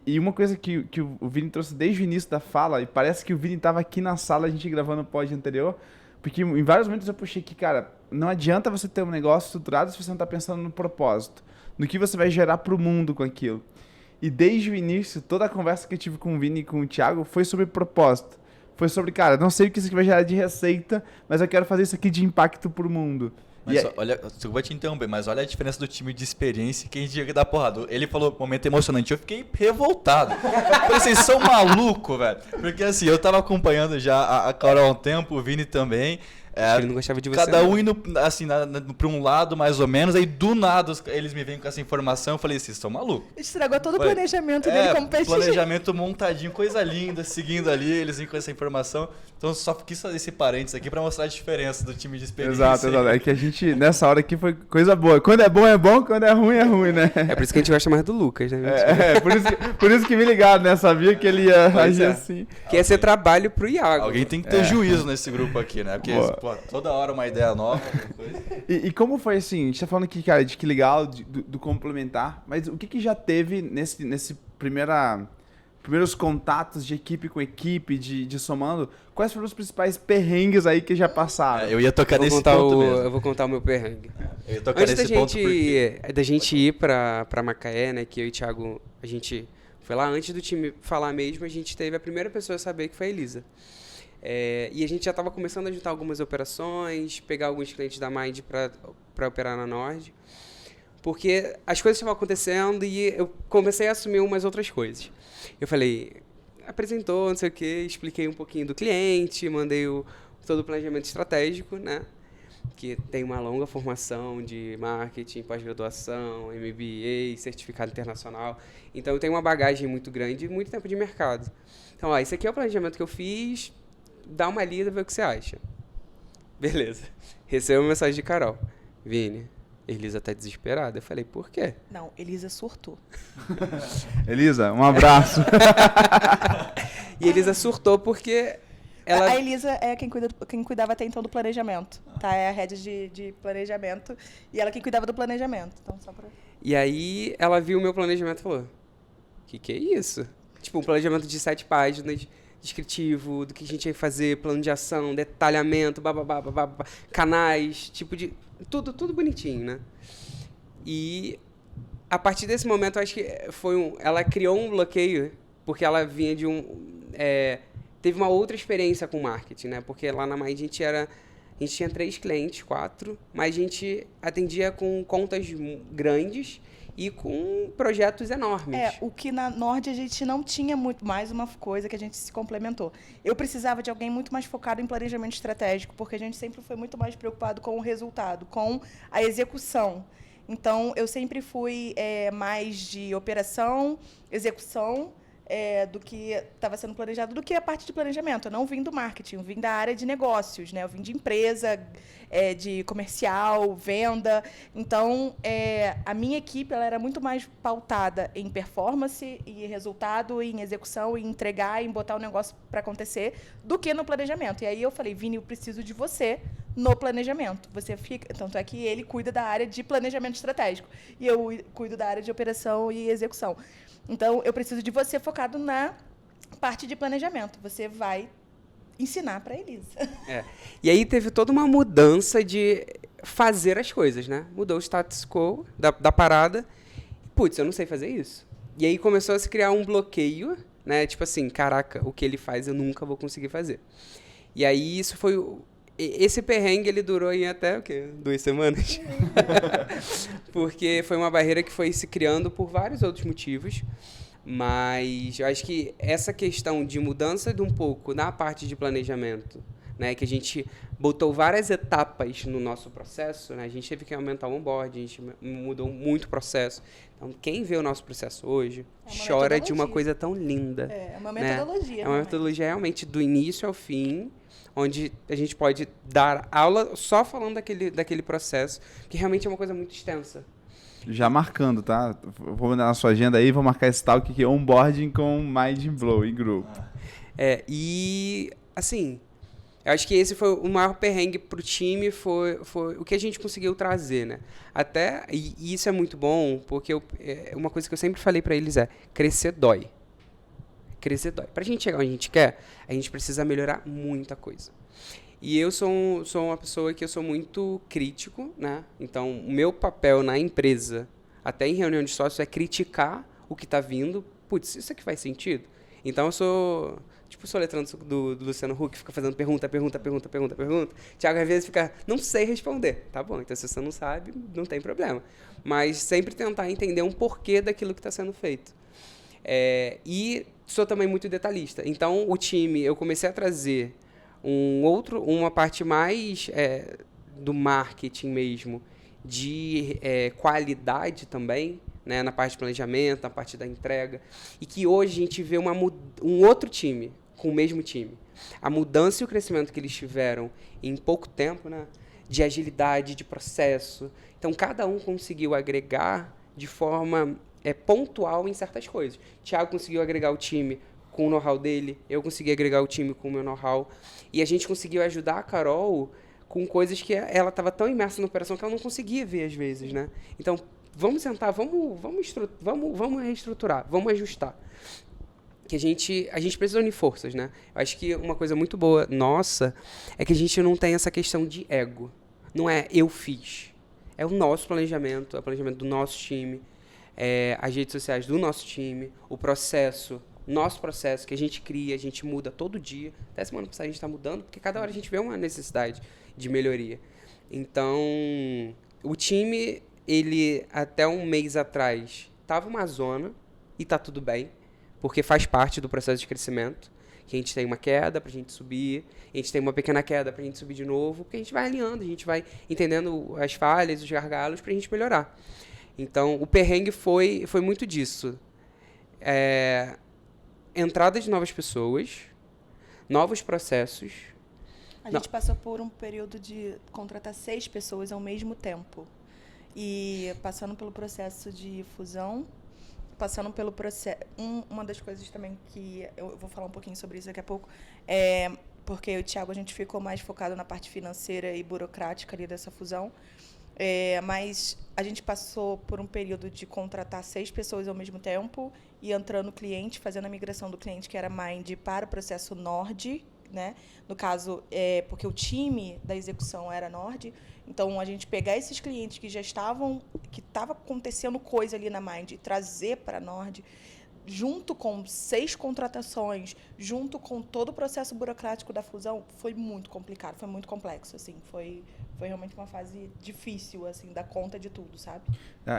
E uma coisa que o Vini trouxe desde o início da fala, e parece que o Vini tava aqui na sala, a gente gravando o pod anterior, porque em vários momentos eu puxei que, cara, não adianta você ter um negócio estruturado se você não tá pensando no propósito, no que você vai gerar pro mundo com aquilo. E desde o início, toda a conversa que eu tive com o Vini e com o Thiago foi sobre propósito. Foi sobre, cara, não sei o que isso aqui vai gerar de receita, mas eu quero fazer isso aqui de impacto pro mundo. Mas olha, eu vou te interromper, mas olha a diferença do time de experiência que a gente tinha que dar porrada. Ele falou momento emocionante, eu fiquei revoltado. Eu falei, vocês são malucos, velho. Porque assim, eu tava acompanhando já a Carol há um tempo, o Vini também. Ele não gostava de você. Cada um indo assim, pra um lado mais ou menos, aí do nada eles me vêm com essa informação, eu falei, vocês estão malucos. Estragou todo o planejamento dele como PX. Planejamento montadinho, coisa linda, seguindo ali, eles vêm com essa informação. Então eu só quis fazer esse parênteses aqui pra mostrar a diferença do time de experiência. Exato. É que a gente, nessa hora aqui, foi coisa boa. Quando é bom, quando é ruim, né? É por isso que a gente gosta mais do Lucas, né? Por isso que me ligaram, né? Sabia que ele ia agir assim. Que ia ser trabalho pro Iago. Alguém tem que ter juízo nesse grupo aqui, né? Porque toda hora uma ideia nova. Coisa. E como foi assim? A gente tá falando aqui, cara, de que legal, do complementar, mas o que já teve nesse primeiros contatos de equipe com equipe, de somando? Quais foram os principais perrengues aí que já passaram? Eu ia tocar nesse ponto mesmo. Eu vou contar o meu perrengue. Eu ia tocar Antes nesse ponto da gente ir pra Macaé, né, que eu e o Thiago, a gente foi lá antes do time falar mesmo, a gente teve a primeira pessoa a saber que foi a Elisa. E a gente já estava começando a juntar algumas operações, pegar alguns clientes da Mind para operar na Nord, porque as coisas estavam acontecendo e eu comecei a assumir umas outras coisas. Eu falei, apresentou, não sei o quê, expliquei um pouquinho do cliente, mandei todo o planejamento estratégico, né? Que tem uma longa formação de marketing, pós-graduação, MBA, certificado internacional. Então, eu tenho uma bagagem muito grande e muito tempo de mercado. Então, esse aqui é o planejamento que eu fiz, dá uma lida, vê o que você acha. Beleza. Recebo uma mensagem de Carol. Vini, Elisa tá desesperada. Eu falei, por quê? Não, Elisa surtou. Elisa, um abraço. E Elisa surtou porque ela... A Elisa é quem cuidava até então do planejamento, tá? É a head de planejamento e ela quem cuidava do planejamento. Então, só pra... E aí ela viu o meu planejamento e falou, que é isso? Tipo, um planejamento de 7 páginas, descritivo, do que a gente ia fazer, plano de ação, detalhamento, canais, tipo de... Tudo bonitinho, né? E a partir desse momento, eu acho que ela criou um bloqueio, porque ela vinha de teve uma outra experiência com marketing, né? Porque lá na Mind a gente tinha 3 clientes, 4, mas a gente atendia com contas grandes e com projetos enormes. O que na Nord a gente não tinha muito, mais uma coisa que a gente se complementou. Eu precisava de alguém muito mais focado em planejamento estratégico, porque a gente sempre foi muito mais preocupado com o resultado, com a execução. Então, eu sempre fui mais de operação, execução, do que estava sendo planejado, do que a parte de planejamento. Eu não vim do marketing, eu vim da área de negócios, né? Eu vim de empresa, de comercial, venda. Então, a minha equipe ela era muito mais pautada em performance e resultado, em execução, em entregar, em botar o negócio para acontecer, do que no planejamento. E aí eu falei, Vini, eu preciso de você no planejamento. Você fica... Tanto é que ele cuida da área de planejamento estratégico e eu cuido da área de operação e execução. Então, eu preciso de você focado na parte de planejamento. Você vai ensinar para a Elisa. E aí teve toda uma mudança de fazer as coisas, né? Mudou o status quo da parada. Putz, eu não sei fazer isso. E aí começou a se criar um bloqueio, né? Tipo assim, caraca, o que ele faz eu nunca vou conseguir fazer. E aí isso foi... Esse perrengue, ele durou em até, 2 semanas? Porque foi uma barreira que foi se criando por vários outros motivos. Mas eu acho que essa questão de mudança de um pouco na parte de planejamento, né, que a gente botou várias etapas no nosso processo, né, a gente teve que aumentar o onboard, a gente mudou muito o processo. Então, quem vê o nosso processo hoje chora de uma coisa tão linda. É uma metodologia. Né? É uma metodologia realmente do início ao fim, onde a gente pode dar aula só falando daquele processo, que realmente é uma coisa muito extensa. Já marcando, tá? Vou mandar na sua agenda aí, vou marcar esse tal que é onboarding com Mind Blow e Group. E, assim, Eu acho que esse foi o maior perrengue pro time, foi o que a gente conseguiu trazer, né? E isso é muito bom, porque uma coisa que eu sempre falei para eles é, crescer dói. Crescer dói. Pra gente chegar onde a gente quer, a gente precisa melhorar muita coisa. E eu sou uma pessoa que eu sou muito crítico, né? Então, o meu papel na empresa, até em reunião de sócios, é criticar o que está vindo. Putz, isso aqui faz sentido? Então, eu sou... Tipo o soletrando do Luciano Huck, fica fazendo pergunta. Thiago, às vezes, fica... Não sei responder. Tá bom, então se você não sabe, não tem problema. Mas sempre tentar entender um porquê daquilo que está sendo feito. E sou também muito detalhista. Então, o time, eu comecei a trazer uma parte mais do marketing mesmo, de qualidade também, né, na parte de planejamento, na parte da entrega, e que hoje a gente vê um outro time com o mesmo time. A mudança e o crescimento que eles tiveram em pouco tempo, né, de agilidade, de processo. Então, cada um conseguiu agregar de forma pontual em certas coisas. Thiago conseguiu agregar o time com o know-how dele, eu consegui agregar o time com o meu know-how, e a gente conseguiu ajudar a Carol com coisas que ela estava tão imersa na operação que ela não conseguia ver às vezes, né? Então, vamos sentar, vamos reestruturar, vamos ajustar. Que a gente precisa unir forças, né? Eu acho que uma coisa muito boa nossa é que a gente não tem essa questão de ego. Não é eu fiz. É o nosso planejamento, é o planejamento do nosso time, as redes sociais do nosso time, o processo, nosso processo que a gente cria, a gente muda todo dia. Até semana passada a gente está mudando, porque cada hora a gente vê uma necessidade de melhoria. Então, o time, ele até um mês atrás estava uma zona e está tudo bem, porque faz parte do processo de crescimento, que a gente tem uma queda para a gente subir, a gente tem uma pequena queda para a gente subir de novo, porque a gente vai alinhando, a gente vai entendendo as falhas, os gargalos para a gente melhorar. Então, o perrengue foi muito disso. Entrada de novas pessoas, novos processos. A gente passou por um período de contratar 6 pessoas ao mesmo tempo. E passando pelo processo de fusão, passando pelo processo... Uma das coisas também que eu vou falar um pouquinho sobre isso daqui a pouco, porque eu e o Thiago, a gente ficou mais focado na parte financeira e burocrática ali dessa fusão. Mas a gente passou por um período de contratar 6 pessoas ao mesmo tempo e entrando o cliente, fazendo a migração do cliente, que era Mind, para o processo Nord, né? No caso, porque o time da execução era Nord. Então, a gente pegar esses clientes que já estava acontecendo coisa ali na Mind e trazer para a Nord, junto com 6 contratações, junto com todo o processo burocrático da fusão, foi muito complicado, foi muito complexo, assim, foi realmente uma fase difícil, assim, dar conta de tudo, sabe?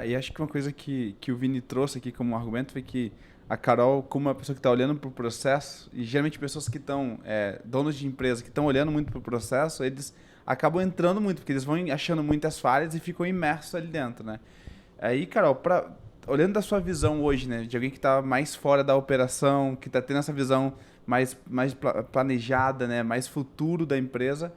E acho que uma coisa que o Vini trouxe aqui como argumento foi que a Carol, como uma pessoa que está olhando para o processo, e geralmente pessoas que estão, donos de empresa, que estão olhando muito para o processo, eles acabam entrando muito, porque eles vão achando muitas falhas e ficam imersos ali dentro, né? Aí, Carol, olhando da sua visão hoje, né, de alguém que está mais fora da operação, que está tendo essa visão mais planejada, né, mais futuro da empresa,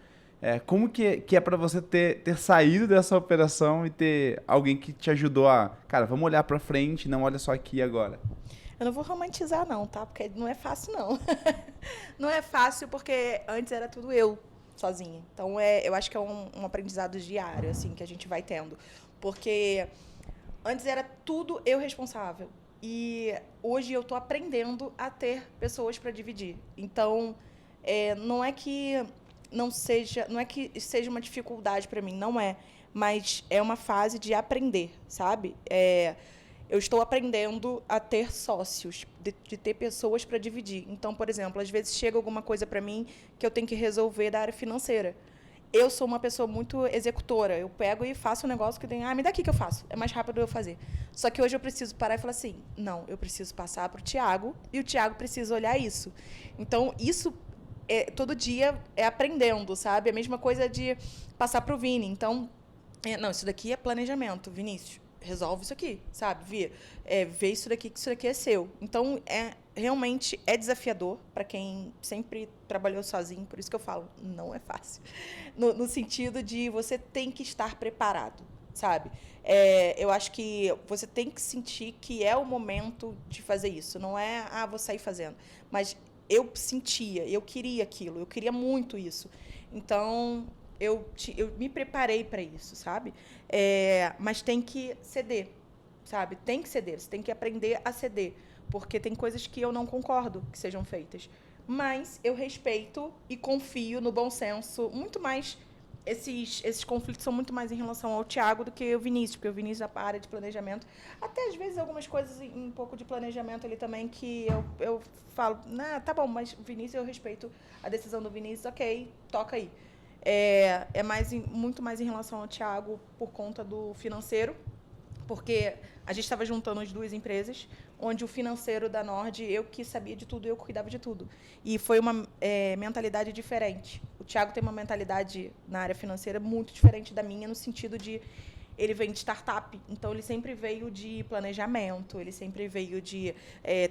como que é para você ter saído dessa operação e ter alguém que te ajudou cara, vamos olhar para frente, não olha só aqui agora? Eu não vou romantizar não, tá? Porque não é fácil, não. Não é fácil porque antes era tudo eu, sozinha. Então, eu acho que é um aprendizado diário, assim, que a gente vai tendo. Porque antes era tudo eu responsável. E hoje eu estou aprendendo a ter pessoas para dividir. Então, não é que seja uma dificuldade para mim, não é. Mas é uma fase de aprender, sabe? Eu estou aprendendo a ter sócios, de ter pessoas para dividir. Então, por exemplo, às vezes chega alguma coisa para mim que eu tenho que resolver da área financeira. Eu sou uma pessoa muito executora. Eu pego e faço um negócio que tem... me dá aqui que eu faço. É mais rápido eu fazer. Só que hoje eu preciso parar e falar assim, não, eu preciso passar para o Thiago e o Thiago precisa olhar isso. Então, isso todo dia é aprendendo, sabe? A mesma coisa de passar para o Vini. Então, não, isso daqui é planejamento, Vinícius. Resolve isso aqui, sabe? Vê isso daqui, que isso daqui é seu. Então, realmente é desafiador para quem sempre trabalhou sozinho, por isso que eu falo, não é fácil. No sentido de você tem que estar preparado, sabe? Eu acho que você tem que sentir que é o momento de fazer isso. Não é, vou sair fazendo. Mas eu sentia, eu queria aquilo, eu queria muito isso. Então, eu me preparei para isso, sabe? Mas tem que ceder, sabe? Tem que ceder, você tem que aprender a ceder, porque tem coisas que eu não concordo que sejam feitas. Mas eu respeito e confio no bom senso, muito mais. Esses conflitos são muito mais em relação ao Thiago do que o Vinícius, porque o Vinícius, a área de planejamento, até às vezes algumas coisas em um pouco de planejamento ali também que eu falo, tá bom, mas o Vinícius, eu respeito a decisão do Vinícius, ok, toca aí. Muito mais em relação ao Thiago por conta do financeiro, porque a gente estava juntando as duas empresas, onde o financeiro da Nord, eu que sabia de tudo, eu cuidava de tudo. E foi uma mentalidade diferente. O Thiago tem uma mentalidade na área financeira muito diferente da minha, no sentido de ele vem de startup, então ele sempre veio de planejamento, ele sempre veio de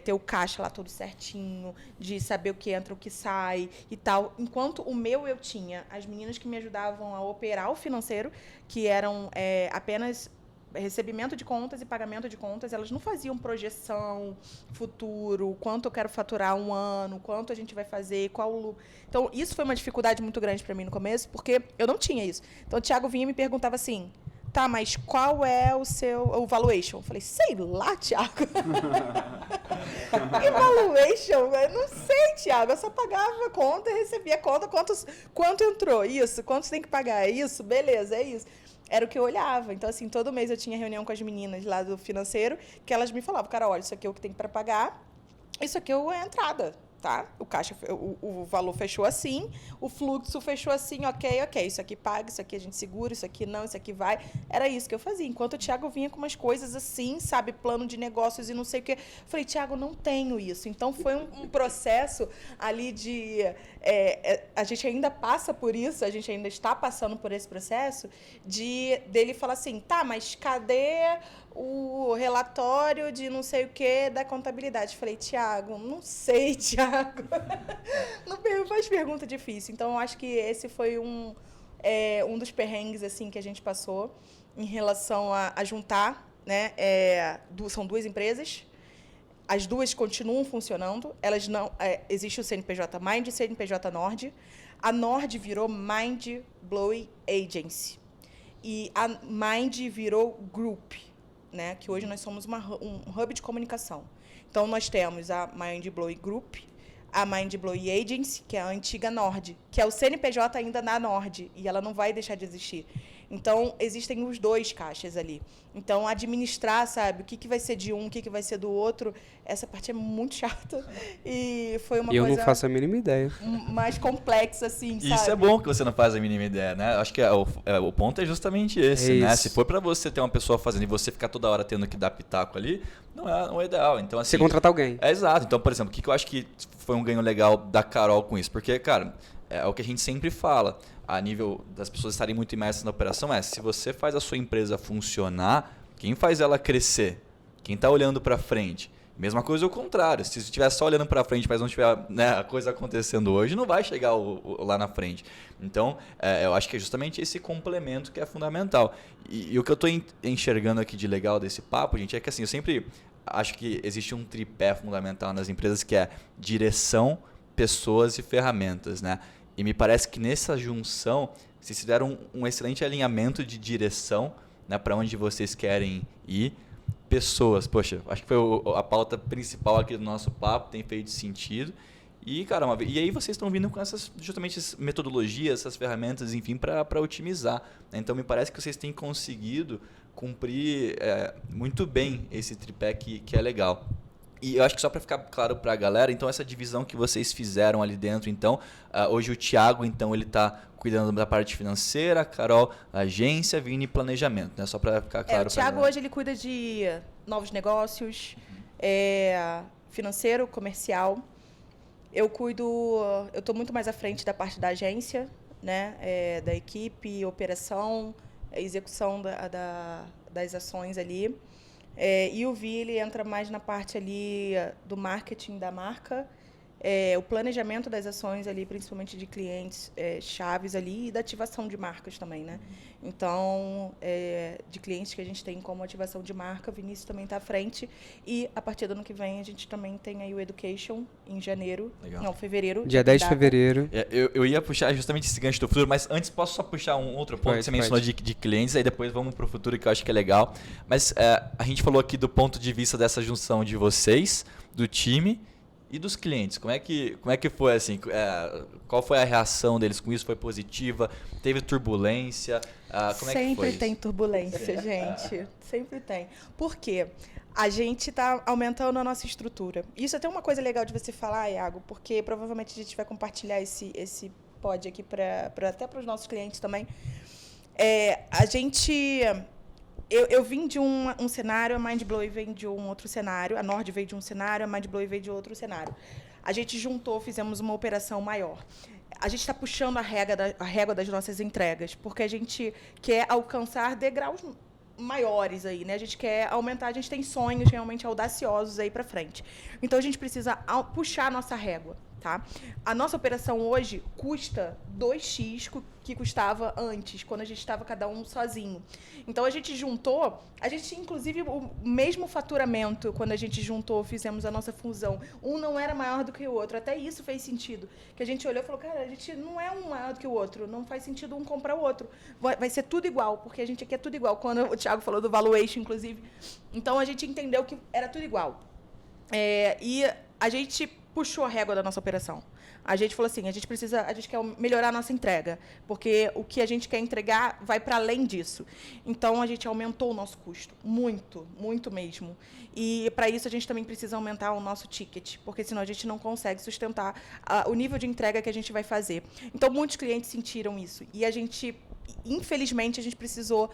ter o caixa lá todo certinho, de saber o que entra, o que sai e tal. Enquanto o meu eu tinha as meninas que me ajudavam a operar o financeiro, que eram apenas recebimento de contas e pagamento de contas, elas não faziam projeção, futuro, quanto eu quero faturar um ano, quanto a gente vai fazer, qual o lucro. Então, isso foi uma dificuldade muito grande para mim no começo, porque eu não tinha isso. Então, o Thiago vinha e me perguntava assim, tá, mas qual é o valuation? Eu falei, sei lá, Thiago. Evaluation? Eu não sei, Thiago. Eu só pagava a conta e recebia a conta. Quanto entrou? Isso. Quanto você tem que pagar? Isso. Beleza, é isso. Era o que eu olhava. Então, assim, todo mês eu tinha reunião com as meninas lá do financeiro, que elas me falavam, cara, olha, isso aqui é o que tem para pagar, isso aqui é a entrada, tá? O caixa, o valor fechou assim, o fluxo fechou assim, ok, isso aqui paga, isso aqui a gente segura, isso aqui não, isso aqui vai. Era isso que eu fazia. Enquanto o Thiago vinha com umas coisas assim, sabe, plano de negócios e não sei o quê. Eu falei, Thiago, não tenho isso. Então, foi um processo ali de... a gente ainda passa por isso, a gente ainda está passando por esse processo dele falar assim, tá, mas cadê o relatório de não sei o que da contabilidade? Falei, Thiago, não sei, Thiago. Não faz pergunta difícil. Então, eu acho que esse foi um dos perrengues assim, que a gente passou em relação a juntar, né? São duas empresas, as duas continuam funcionando, elas não... existe o CNPJ Mind e o CNPJ Nord. A Nord virou Mind Blowing Agency. E a Mind virou Group, né? Que hoje nós somos um hub de comunicação. Então, nós temos a Mind Blowing Group, a Mind Blowing Agency, que é a antiga Nord, que é o CNPJ ainda na Nord, e ela não vai deixar de existir. Então, existem os dois caixas ali. Então, administrar, sabe, o que vai ser de um, o que vai ser do outro, essa parte é muito chata. E foi uma coisa... Eu não faço a mínima ideia. Mais complexa, assim, sabe? Isso é bom que você não faz a mínima ideia, né? Acho que o ponto é justamente esse, né? Se for para você ter uma pessoa fazendo e você ficar toda hora tendo que dar pitaco ali, não é ideal. Então, assim, você contratar alguém. Exato. Então, por exemplo, o que eu acho que foi um ganho legal da Carol com isso? Porque, cara, é o que a gente sempre fala, a nível das pessoas estarem muito imersas na operação, se você faz a sua empresa funcionar, quem faz ela crescer? Quem está olhando para frente? Mesma coisa ao contrário. Se você estiver só olhando para frente, mas não tiver, né, a coisa acontecendo hoje, não vai chegar lá na frente. Então, eu acho que é justamente esse complemento que é fundamental. E o que eu estou enxergando aqui de legal desse papo, gente, é que assim, eu sempre acho que existe um tripé fundamental nas empresas, que é direção, pessoas e ferramentas, né? E me parece que nessa junção, vocês fizeram um excelente alinhamento de direção, né, para onde vocês querem ir. Pessoas, poxa, acho que foi a pauta principal aqui do nosso papo, tem feito sentido. E, cara, e aí vocês estão vindo com justamente essas metodologias, essas ferramentas, enfim, para otimizar. Então, me parece que vocês têm conseguido cumprir muito bem esse tripé que é legal. E eu acho que só para ficar claro para a galera, então essa divisão que vocês fizeram ali dentro, então, hoje o Thiago, então, ele está cuidando da parte financeira, a Carol, agência, Vini, planejamento, né? Só para ficar claro. O Thiago hoje ele cuida de novos negócios, financeiro, comercial. Eu estou muito mais à frente da parte da agência, né? Da equipe, operação, execução das ações ali. E o Vi, ele entra mais na parte ali do marketing da marca o planejamento das ações ali, principalmente de clientes chaves ali e da ativação de marcas também, né? Então, de clientes que a gente tem como ativação de marca, o Vinícius também está à frente. E a partir do ano que vem a gente também tem aí o Education em janeiro. Legal. Não, fevereiro. Dia 10 de fevereiro. Eu ia puxar justamente esse gancho do futuro, mas antes posso só puxar um outro ponto que você mencionou de clientes, aí depois vamos para o futuro, que eu acho que é legal. Mas a gente falou aqui do ponto de vista dessa junção de vocês, do time e dos clientes. Como é que foi assim? Qual foi a reação deles com isso? Foi positiva? Teve turbulência? Como é que foi Sempre tem turbulência, gente. Sempre tem. Por quê? A gente está aumentando a nossa estrutura. Isso é até uma coisa legal de você falar, Iago, porque provavelmente a gente vai compartilhar esse pod aqui até para os nossos clientes também. A gente... Eu vim de um cenário, a MindBlow vem de um outro cenário, a Nord veio de um cenário, a MindBlow veio de outro cenário. A gente juntou, fizemos uma operação maior. A gente está puxando a régua das nossas entregas, porque a gente quer alcançar degraus maiores aí, né? A gente quer aumentar, a gente tem sonhos realmente audaciosos aí para frente. Então a gente precisa puxar a nossa régua, tá? A nossa operação hoje custa 2x que custava antes, quando a gente estava cada um sozinho. Então a gente juntou, a gente tinha inclusive o mesmo faturamento quando a gente juntou, fizemos a nossa fusão. Um não era maior do que o outro, até isso fez sentido. Que a gente olhou e falou, cara, a gente não é um maior do que o outro, não faz sentido um comprar o outro. Vai ser tudo igual, porque a gente aqui é tudo igual. Quando o Thiago falou do valuation, inclusive. Então a gente entendeu que era tudo igual. E a gente puxou a régua da nossa operação. A gente falou assim, a gente quer melhorar a nossa entrega, porque o que a gente quer entregar vai para além disso. Então, a gente aumentou o nosso custo, muito, muito mesmo. E, para isso, a gente também precisa aumentar o nosso ticket, porque senão a gente não consegue sustentar o nível de entrega que a gente vai fazer. Então, muitos clientes sentiram isso. E a gente, infelizmente, a gente precisou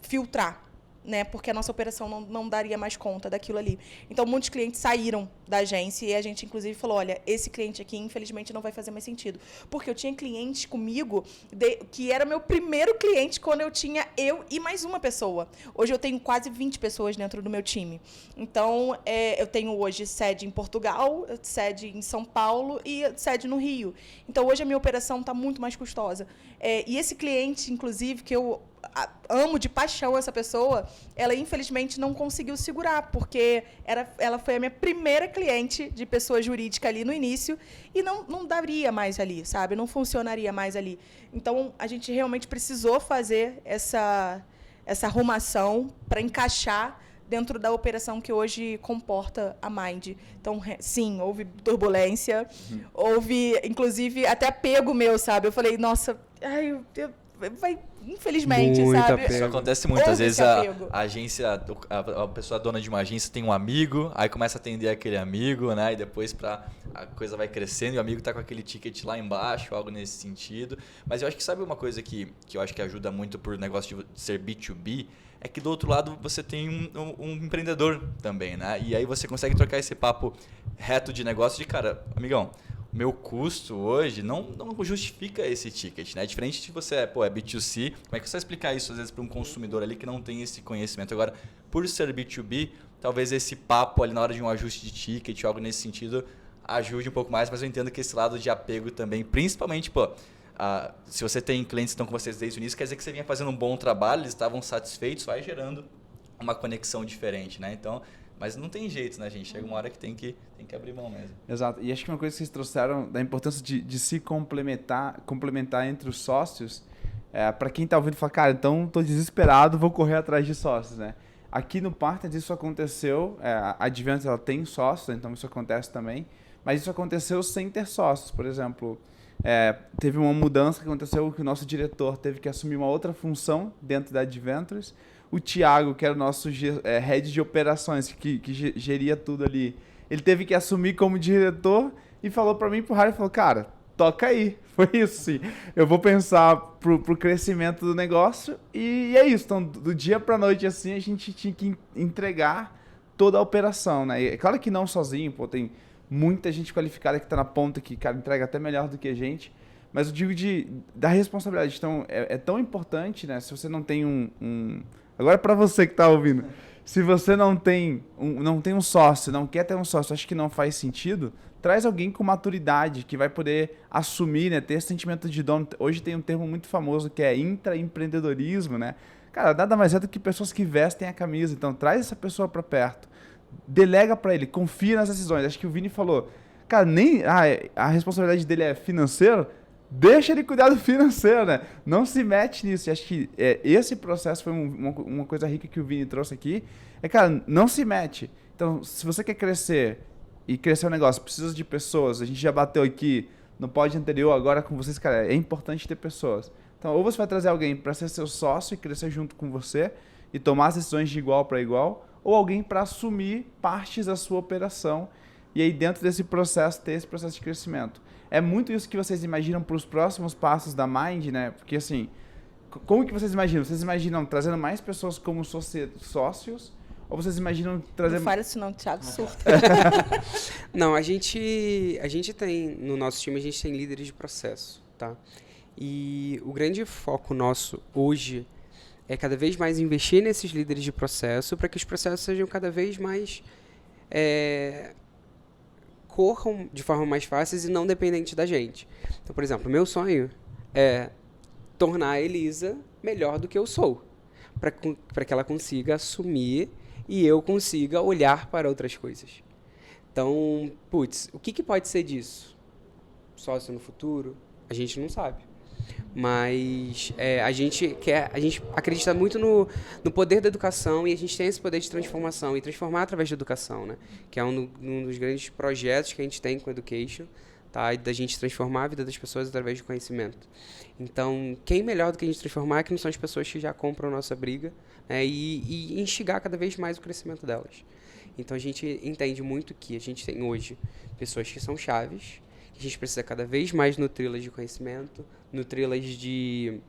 filtrar, né, porque a nossa operação não daria mais conta daquilo ali. Então, muitos clientes saíram da agência e a gente, inclusive, falou, olha, esse cliente aqui, infelizmente, não vai fazer mais sentido. Porque eu tinha clientes comigo que era meu primeiro cliente quando eu tinha eu e mais uma pessoa. Hoje eu tenho quase 20 pessoas dentro do meu time. Então, eu tenho hoje sede em Portugal, sede em São Paulo e sede no Rio. Então, hoje a minha operação está muito mais custosa. E esse cliente, inclusive, que eu amo de paixão essa pessoa, ela infelizmente não conseguiu segurar, porque ela foi a minha primeira cliente de pessoa jurídica ali no início e não daria mais ali, sabe? Não funcionaria mais ali. Então, a gente realmente precisou fazer essa arrumação para encaixar dentro da operação que hoje comporta a Mind. Então, sim, houve turbulência, houve, inclusive, até apego meu, sabe? Eu falei, nossa, vai... Infelizmente, muito sabe? Apego. Isso acontece muito. Às vezes a agência, a pessoa dona de uma agência tem um amigo, aí começa a atender aquele amigo, né? E depois a coisa vai crescendo e o amigo tá com aquele ticket lá embaixo, algo nesse sentido. Mas eu acho que sabe uma coisa que eu acho que ajuda muito por negócio de ser B2B, é que do outro lado você tem um empreendedor também, né? E aí você consegue trocar esse papo reto de negócio de, cara, amigão, meu custo hoje não justifica esse ticket, né? Diferente de você é B2C, como é que você vai explicar isso às vezes para um consumidor ali que não tem esse conhecimento? Agora, por ser B2B, talvez esse papo ali na hora de um ajuste de ticket, algo nesse sentido, ajude um pouco mais, mas eu entendo que esse lado de apego também, principalmente, se você tem clientes que estão com vocês desde o início, quer dizer que você vinha fazendo um bom trabalho, eles estavam satisfeitos, vai gerando uma conexão diferente, né? Então, mas não tem jeito, né, gente? Chega uma hora que tem que abrir mão mesmo. Exato. E acho que uma coisa que vocês trouxeram da importância de se complementar entre os sócios, para quem está ouvindo, fala, cara, então estou desesperado, vou correr atrás de sócios, né? Aqui no Partners isso aconteceu, a Advent ela tem sócios, então isso acontece também, mas isso aconteceu sem ter sócios. Por exemplo, teve uma mudança que aconteceu que o nosso diretor teve que assumir uma outra função dentro da Adventures. O Thiago, que era o nosso head de operações, que geria tudo ali, ele teve que assumir como diretor e falou para mim, pro Harry, falou, cara, toca aí. Foi isso, sim. Eu vou pensar pro crescimento do negócio e é isso. Então, do dia para noite, assim, a gente tinha que entregar toda a operação, né? E é claro que não sozinho, tem muita gente qualificada que está na ponta que, cara, entrega até melhor do que a gente. Mas eu digo da responsabilidade. Então, é tão importante, né? Se você não tem Agora, para você que está ouvindo, se você não tem um sócio, não quer ter um sócio, acha que não faz sentido, traz alguém com maturidade, que vai poder assumir, né, ter esse sentimento de dono. Hoje tem um termo muito famoso que é intraempreendedorismo, né? Cara, nada mais é do que pessoas que vestem a camisa. Então, traz essa pessoa para perto, delega para ele, confia nas decisões. Acho que o Vini falou, cara, nem a responsabilidade dele é financeiro, deixa ele cuidar do financeiro, né? Não se mete nisso. E acho que esse processo foi uma coisa rica que o Vini trouxe aqui. Cara, não se mete. Então, se você quer crescer e crescer o negócio, precisa de pessoas. A gente já bateu aqui no pod anterior, agora com vocês, cara, é importante ter pessoas. Então, ou você vai trazer alguém para ser seu sócio e crescer junto com você e tomar as decisões de igual para igual, ou alguém para assumir partes da sua operação e aí dentro desse processo ter esse processo de crescimento. É muito isso que vocês imaginam para os próximos passos da Mind, né? Porque assim, como que vocês imaginam? Vocês imaginam trazendo mais pessoas como sócios? Ou vocês imaginam trazer... Não fala isso não, Thiago, surta. Não, a gente tem, no nosso time, a gente tem líderes de processo, tá? E o grande foco nosso hoje é cada vez mais investir nesses líderes de processo para que os processos sejam cada vez mais... corram de forma mais fácil e não dependente da gente. Então, por exemplo, meu sonho é tornar a Elisa melhor do que eu sou, para que ela consiga assumir e eu consiga olhar para outras coisas. Então, putz, o que pode ser disso? Sócio no futuro? A gente não sabe. Mas a gente acredita muito no poder da educação e a gente tem esse poder de transformação e transformar através da educação, né? Que é um dos grandes projetos que a gente tem com a Education, tá? E da gente transformar a vida das pessoas através do conhecimento. Então, quem melhor do que a gente transformar que não são as pessoas que já compram a nossa briga, né? E instigar cada vez mais o crescimento delas. Então, a gente entende muito que a gente tem hoje pessoas que são chaves, que a gente precisa cada vez mais nutri-las de conhecimento, nutri-las de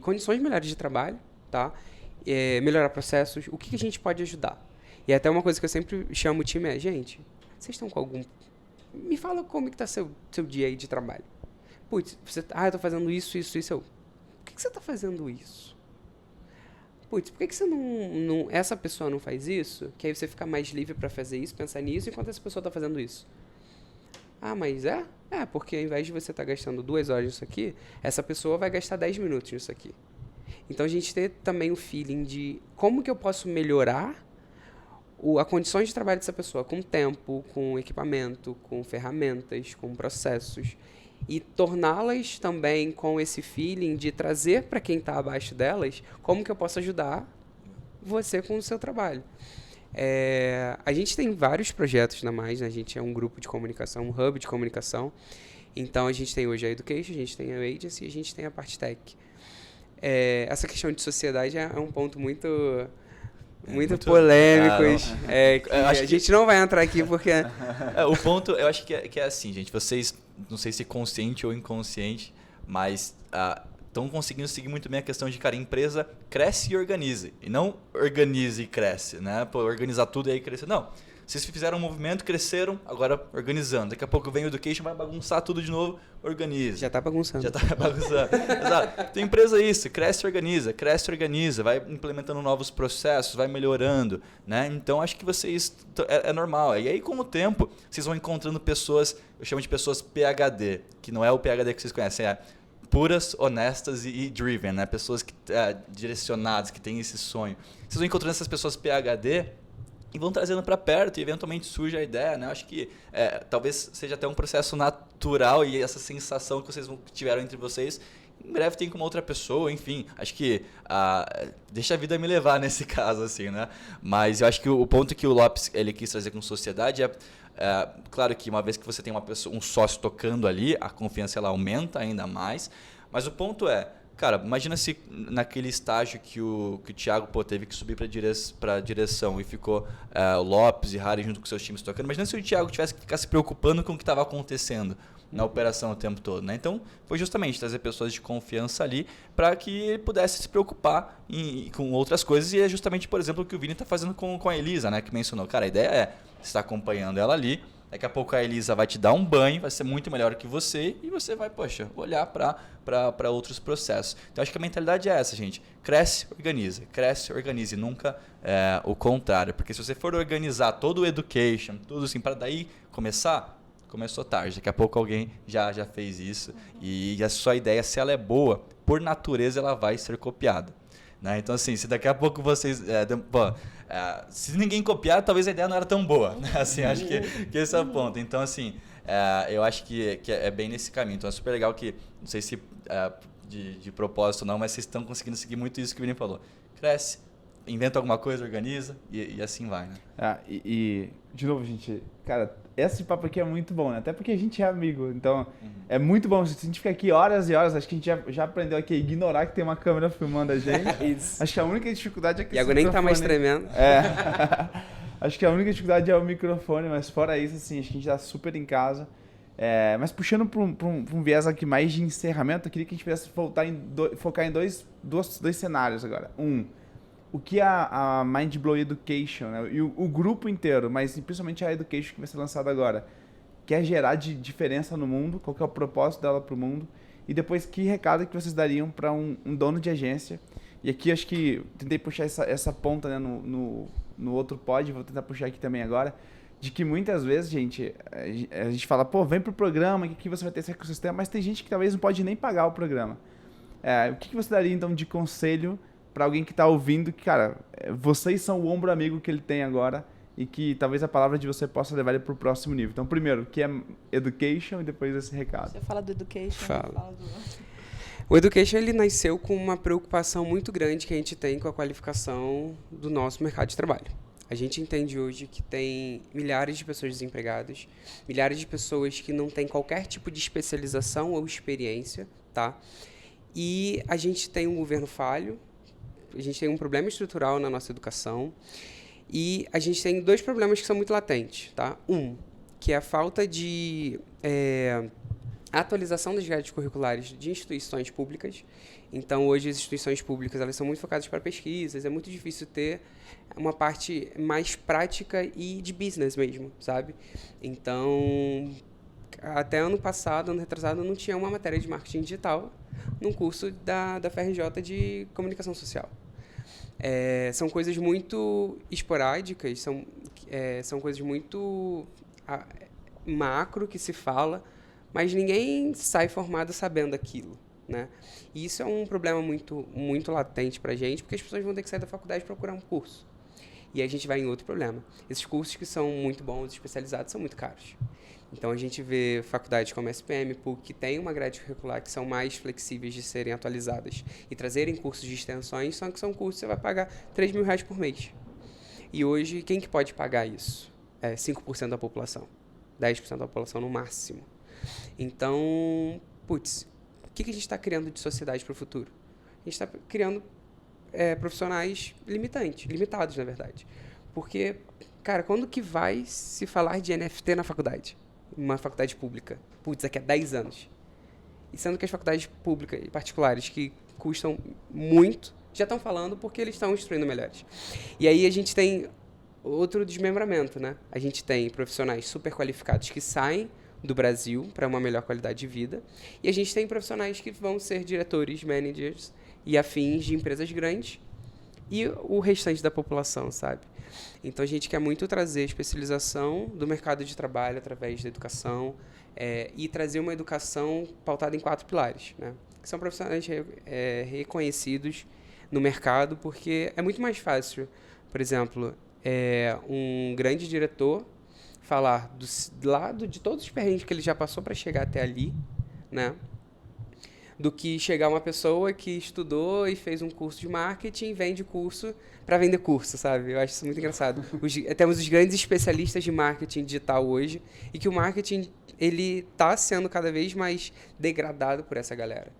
condições melhores de trabalho, tá? Melhorar processos, o que a gente pode ajudar. E até uma coisa que eu sempre chamo o time gente, vocês estão com algum... Me fala como que tá seu dia aí de trabalho. Putz, eu tô fazendo isso. Por que você tá fazendo isso? Putz, por que você não... Essa pessoa não faz isso? Que aí você fica mais livre para fazer isso, pensar nisso, enquanto essa pessoa tá fazendo isso. Ah, mas porque ao invés de você estar gastando 2 horas nisso aqui, essa pessoa vai gastar 10 minutos nisso aqui. Então, a gente ter também o feeling de como que eu posso melhorar a condições de trabalho dessa pessoa, com tempo, com equipamento, com ferramentas, com processos, e torná-las também com esse feeling de trazer para quem está abaixo delas como que eu posso ajudar você com o seu trabalho. A gente tem vários projetos na Mais, né? A gente é um grupo de comunicação, um hub de comunicação. Então, a gente tem hoje a Education, a gente tem a Agency e a gente tem a parte tech. Essa questão de sociedade é um ponto muito polêmico. A gente não vai entrar aqui porque... O ponto, eu acho que é assim, gente. Vocês, não sei se consciente ou inconsciente, mas... estão conseguindo seguir muito bem a questão de, cara, empresa cresce e organize. E não organize e cresce, né? Pô, organizar tudo e aí crescer. Não. Vocês fizeram um movimento, cresceram, agora organizando. Daqui a pouco vem o Education, vai bagunçar tudo de novo, organiza. Já tá bagunçando. Exato. Tem empresa isso, cresce e organiza, vai implementando novos processos, vai melhorando, né? Então, acho que vocês... É normal. E aí, com o tempo, vocês vão encontrando pessoas, eu chamo de pessoas PhD, que não é o PhD que vocês conhecem, puras, honestas e driven, né? Pessoas que, direcionadas, que têm esse sonho. Vocês vão encontrando essas pessoas PhD e vão trazendo para perto e eventualmente surge a ideia, né? Acho que talvez seja até um processo natural e essa sensação que vocês tiveram entre vocês, em breve tem com uma outra pessoa, enfim. Acho que deixa a vida me levar nesse caso, assim, né? Mas eu acho que o ponto que o Lopes ele quis trazer com sociedade claro que uma vez que você tem um sócio tocando ali, a confiança ela aumenta ainda mais. Mas o ponto cara, imagina se naquele estágio que o Thiago teve que subir para a direção e ficou o Lopes e Harry junto com seus times tocando. Imagina se o Thiago tivesse que ficar se preocupando com o que estava acontecendo na operação o tempo todo, né? Então, foi justamente trazer pessoas de confiança ali para que ele pudesse se preocupar com outras coisas. E é justamente, por exemplo, o que o Vini está fazendo com a Elisa, né? Que mencionou. Cara, a ideia você está acompanhando ela ali. Daqui a pouco a Elisa vai te dar um banho, vai ser muito melhor que você e você vai, olhar para outros processos. Então, acho que a mentalidade é essa, gente. Cresce, organize, nunca o contrário. Porque se você for organizar todo o education, tudo assim, para daí começar começou tarde. Daqui a pouco alguém já fez isso. E a sua ideia, se ela é boa, por natureza ela vai ser copiada. Né? Então, assim, se daqui a pouco vocês... se ninguém copiar, talvez a ideia não era tão boa. Né? Assim, acho que esse é o ponto. Então, assim, eu acho que é bem nesse caminho. Então, é super legal que, não sei se de propósito não, mas vocês estão conseguindo seguir muito isso que o Vini falou. Cresce, inventa alguma coisa, organiza e assim vai, né? De novo, gente, cara, esse papo aqui é muito bom, né? Até porque a gente é amigo, então é muito bom. Se a gente ficar aqui horas e horas, acho que a gente já aprendeu aqui a ignorar que tem uma câmera filmando a gente. Isso. Acho que a única dificuldade é que... E agora nem tá mais tremendo. Acho que a única dificuldade é o microfone, mas fora isso, assim, acho que a gente tá super em casa. Mas puxando para um viés aqui mais de encerramento, eu queria que a gente pudesse focar em dois cenários agora. O que a Mind Blow Education, né, e o grupo inteiro, mas principalmente a Education que vai ser lançada agora, quer gerar de diferença no mundo, qual que é o propósito dela para o mundo, e depois que recado que vocês dariam para um dono de agência. E aqui acho que tentei puxar essa ponta, né, no outro pod, vou tentar puxar aqui também agora, de que muitas vezes, gente, a gente fala, pô, vem pro programa, que aqui você vai ter esse ecossistema, mas tem gente que talvez não pode nem pagar o programa. O que você daria, então, de conselho para alguém que está ouvindo, que, cara, vocês são o ombro amigo que ele tem agora e que talvez a palavra de você possa levar ele para o próximo nível. Então, primeiro, o que é education e depois esse recado. Você fala do education, fala do... O education, ele nasceu com uma preocupação muito grande que a gente tem com a qualificação do nosso mercado de trabalho. A gente entende hoje que tem milhares de pessoas desempregadas, milhares de pessoas que não têm qualquer tipo de especialização ou experiência, tá? E a gente tem um governo falho, a gente tem um problema estrutural na nossa educação e a gente tem dois problemas que são muito latentes, tá? Que é a falta de atualização das grades curriculares de instituições públicas. Então, hoje, as instituições públicas elas são muito focadas para pesquisas, é muito difícil ter uma parte mais prática e de business mesmo, sabe? Então, até ano passado, ano retrasado, não tinha uma matéria de marketing digital num curso da FRJ de comunicação social. São coisas muito esporádicas, são coisas muito macro que se fala, mas ninguém sai formado sabendo aquilo, né? E isso é um problema muito, muito latente para a gente, porque as pessoas vão ter que sair da faculdade e procurar um curso. E aí a gente vai em outro problema. Esses cursos que são muito bons, especializados, são muito caros. Então a gente vê faculdades como SPM, PUC, que tem uma grade curricular que são mais flexíveis de serem atualizadas e trazerem cursos de extensões, só que são cursos que você vai pagar R$3.000 por mês. E hoje, quem que pode pagar isso? 5% da população. 10% da população no máximo. Então, o que a gente está criando de sociedade para o futuro? A gente está criando profissionais limitados, na verdade. Porque, cara, quando que vai se falar de NFT na faculdade? Uma faculdade pública? Daqui a 10 anos. E sendo que as faculdades públicas e particulares, que custam muito, já estão falando porque eles estão instruindo melhores. E aí a gente tem outro desmembramento, né? A gente tem profissionais super qualificados que saem do Brasil para uma melhor qualidade de vida. E a gente tem profissionais que vão ser diretores, managers e afins de empresas grandes e o restante da população, sabe? Então, a gente quer muito trazer a especialização do mercado de trabalho através da educação e trazer uma educação pautada em 4 pilares, né? Que são profissionais reconhecidos no mercado, porque é muito mais fácil, por exemplo, um grande diretor falar do lado de todos os perrengues que ele já passou para chegar até ali, né? Do que chegar uma pessoa que estudou e fez um curso de marketing e vende curso para vender curso, sabe? Eu acho isso muito engraçado. Temos os grandes especialistas de marketing digital hoje e que o marketing ele está sendo cada vez mais degradado por essa galera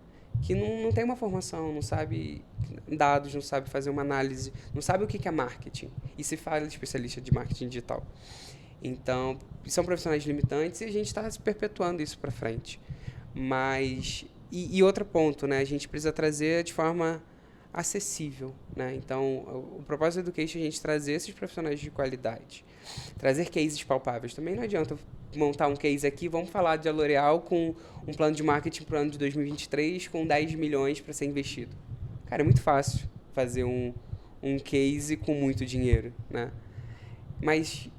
que não tem uma formação, não sabe dados, não sabe fazer uma análise, não sabe o que é marketing e se fala de especialista de marketing digital. Então, são profissionais limitantes e a gente está se perpetuando isso para frente. Mas, e outro ponto, né? A gente precisa trazer de forma acessível, né? Então, o propósito do Education é a gente trazer esses profissionais de qualidade. Trazer cases palpáveis. Também não adianta montar um case aqui, vamos falar de a L'Oréal com um plano de marketing para o ano de 2023 com 10 milhões para ser investido. Cara, é muito fácil fazer um case com muito dinheiro, né? Mas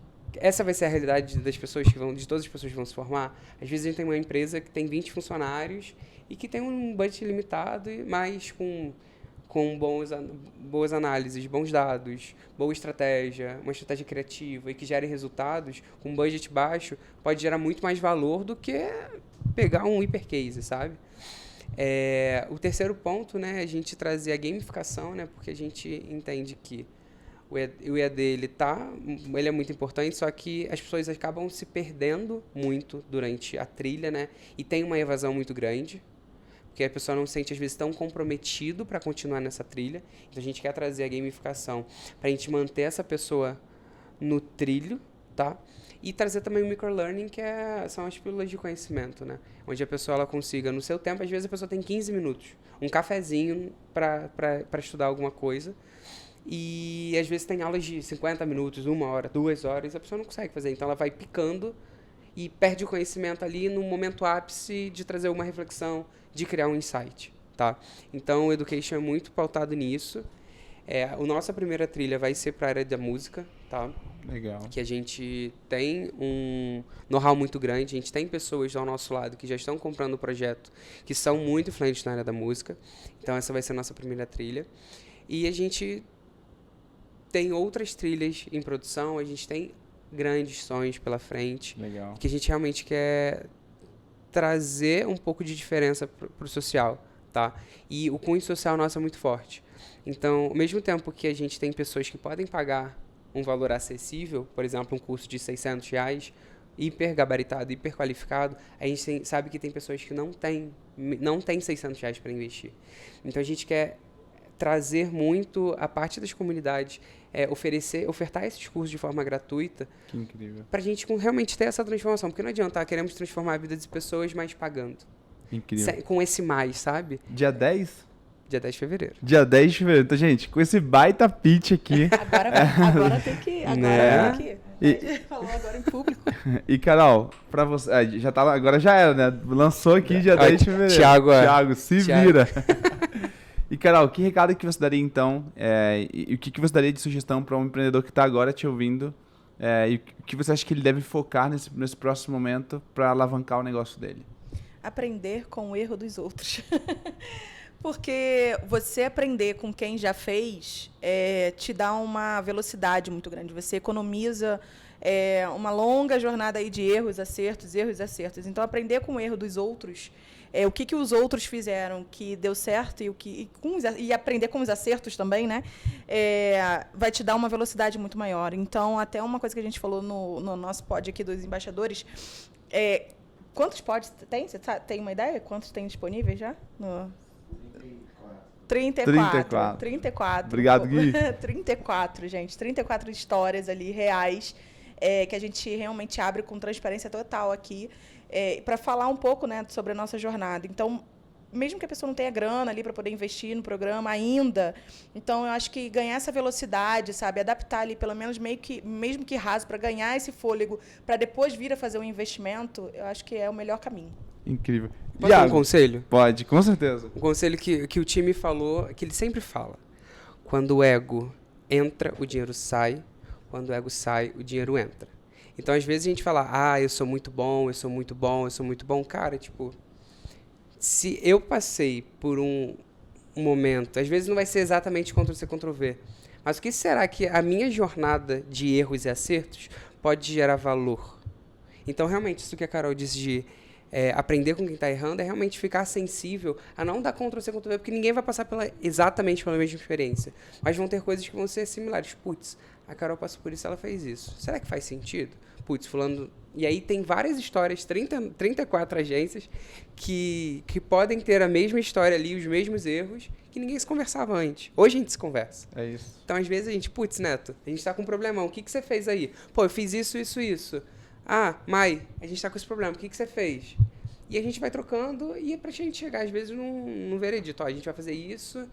essa vai ser a realidade das pessoas que vão, de todas as pessoas que vão se formar. Às vezes a gente tem uma empresa que tem 20 funcionários e que tem um budget limitado, mas com boas análises, bons dados, boa estratégia, uma estratégia criativa e que gere resultados, com um budget baixo, pode gerar muito mais valor do que pegar um hipercase, sabe? O terceiro ponto, né, é a gente trazer a gamificação, né, porque a gente entende que o EAD ele é muito importante, só que as pessoas acabam se perdendo muito durante a trilha, né, e tem uma evasão muito grande, porque a pessoa não se sente, às vezes, tão comprometido para continuar nessa trilha. Então, a gente quer trazer a gamificação para a gente manter essa pessoa no trilho, tá? E trazer também o microlearning, que são as pílulas de conhecimento, né? Onde a pessoa ela consiga, no seu tempo, às vezes a pessoa tem 15 minutos, um cafezinho para estudar alguma coisa. E, às vezes, tem aulas de 50 minutos, 1 hora, 2 horas, e a pessoa não consegue fazer. Então, ela vai picando e perde o conhecimento ali no momento ápice de trazer uma reflexão, de criar um insight, tá? Então, o Education é muito pautado nisso. A nossa primeira trilha vai ser para a área da música, tá? Legal. Que a gente tem um know-how muito grande, a gente tem pessoas ao nosso lado que já estão comprando o projeto, que são muito influentes na área da música. Então, essa vai ser a nossa primeira trilha. E a gente tem outras trilhas em produção, a gente tem grandes sonhos pela frente. Legal. Que a gente realmente quer trazer um pouco de diferença para o social, tá? E o cunho social nosso é muito forte. Então, ao mesmo tempo que a gente tem pessoas que podem pagar um valor acessível, por exemplo, um curso de R$600, hiper gabaritado, hiper qualificado, a gente sabe que tem pessoas que não têm R$600 para investir. Então, a gente quer trazer muito a parte das comunidades, ofertar esses cursos de forma gratuita. Que incrível. Pra gente realmente ter essa transformação. Porque não adianta, queremos transformar a vida de pessoas, mas pagando. Incrível. Com esse mais, sabe? Dia 10? Dia 10 de fevereiro. Dia 10 de fevereiro. Então, gente, com esse baita pitch aqui. Agora tem que... Né? Tem que... Falou agora em público. E, Carol, pra você... agora já era, né? Lançou aqui dia 10 de fevereiro. Thiago, se vira. E, Carol, que recado que você daria, então, e o que você daria de sugestão para um empreendedor que está agora te ouvindo, e o que você acha que ele deve focar nesse próximo momento para alavancar o negócio dele? Aprender com o erro dos outros. Porque você aprender com quem já fez te dá uma velocidade muito grande. Você economiza uma longa jornada aí de erros, acertos. Então, aprender com o erro dos outros, o que os outros fizeram que deu certo e aprender com os acertos também, né? Vai te dar uma velocidade muito maior. Então, até uma coisa que a gente falou no nosso pod aqui dos embaixadores, quantos pods tem? Você tem uma ideia? Quantos tem disponíveis já? 34. Obrigado, Gui. 34, gente. 34 histórias ali reais que a gente realmente abre com transparência total aqui para falar um pouco, né, sobre a nossa jornada. Então, mesmo que a pessoa não tenha grana ali para poder investir no programa ainda, então eu acho que ganhar essa velocidade, sabe, adaptar ali pelo menos mesmo que raso para ganhar esse fôlego para depois vir a fazer um investimento, eu acho que é o melhor caminho. Incrível. Pode dar um conselho? Pode, com certeza. Um conselho que o time falou, que ele sempre fala. Quando o ego entra, o dinheiro sai. Quando o ego sai, o dinheiro entra. Então, às vezes, a gente fala, eu sou muito bom, eu sou muito bom, eu sou muito bom. Cara, tipo, se eu passei por um momento, às vezes não vai ser exatamente Ctrl-C, Ctrl-V, mas o que será que a minha jornada de erros e acertos pode gerar valor? Então, realmente, isso que a Carol disse de aprender com quem está errando é realmente ficar sensível a não dar Ctrl-C, Ctrl-V, porque ninguém vai passar exatamente pela mesma experiência. Mas vão ter coisas que vão ser similares. Putz, a Carol passou por isso, ela fez isso. Será que faz sentido? Putz, fulano... E aí tem várias histórias, 34 agências, que podem ter a mesma história ali, os mesmos erros, que ninguém se conversava antes. Hoje a gente se conversa. É isso. Então, às vezes, a gente, putz, Neto, a gente tá com um problemão. O que você fez aí? Pô, eu fiz isso, isso, isso. Ah, Mai, a gente tá com esse problema. O que você fez? E a gente vai trocando e é pra gente chegar, às vezes, num veredito. Ó, a gente vai fazer isso,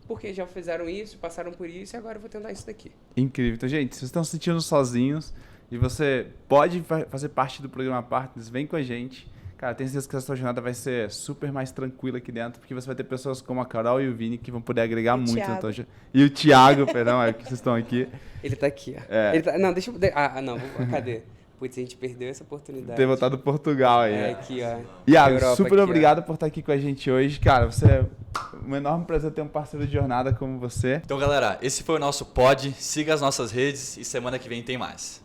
porque já fizeram isso, passaram por isso, e agora eu vou tentar isso daqui. Incrível. Então, gente, se vocês estão se sentindo sozinhos e você pode fazer parte do programa Partners, vem com a gente. Cara, tenho certeza que a sua jornada vai ser super mais tranquila aqui dentro, porque você vai ter pessoas como a Carol e o Vini que vão poder agregar muito na tua jornada. E o Thiago, perdão, é que vocês estão aqui. Ele tá aqui, ó. É. Ele tá... Não, deixa eu... não, cadê? Putz, a gente perdeu essa oportunidade. Ter voltado do Portugal aí. É, aqui, ó. Iago, Europa, super aqui, obrigado por estar aqui com a gente hoje. Cara, você é um enorme prazer ter um parceiro de jornada como você. Então, galera, esse foi o nosso pod. Siga as nossas redes e semana que vem tem mais.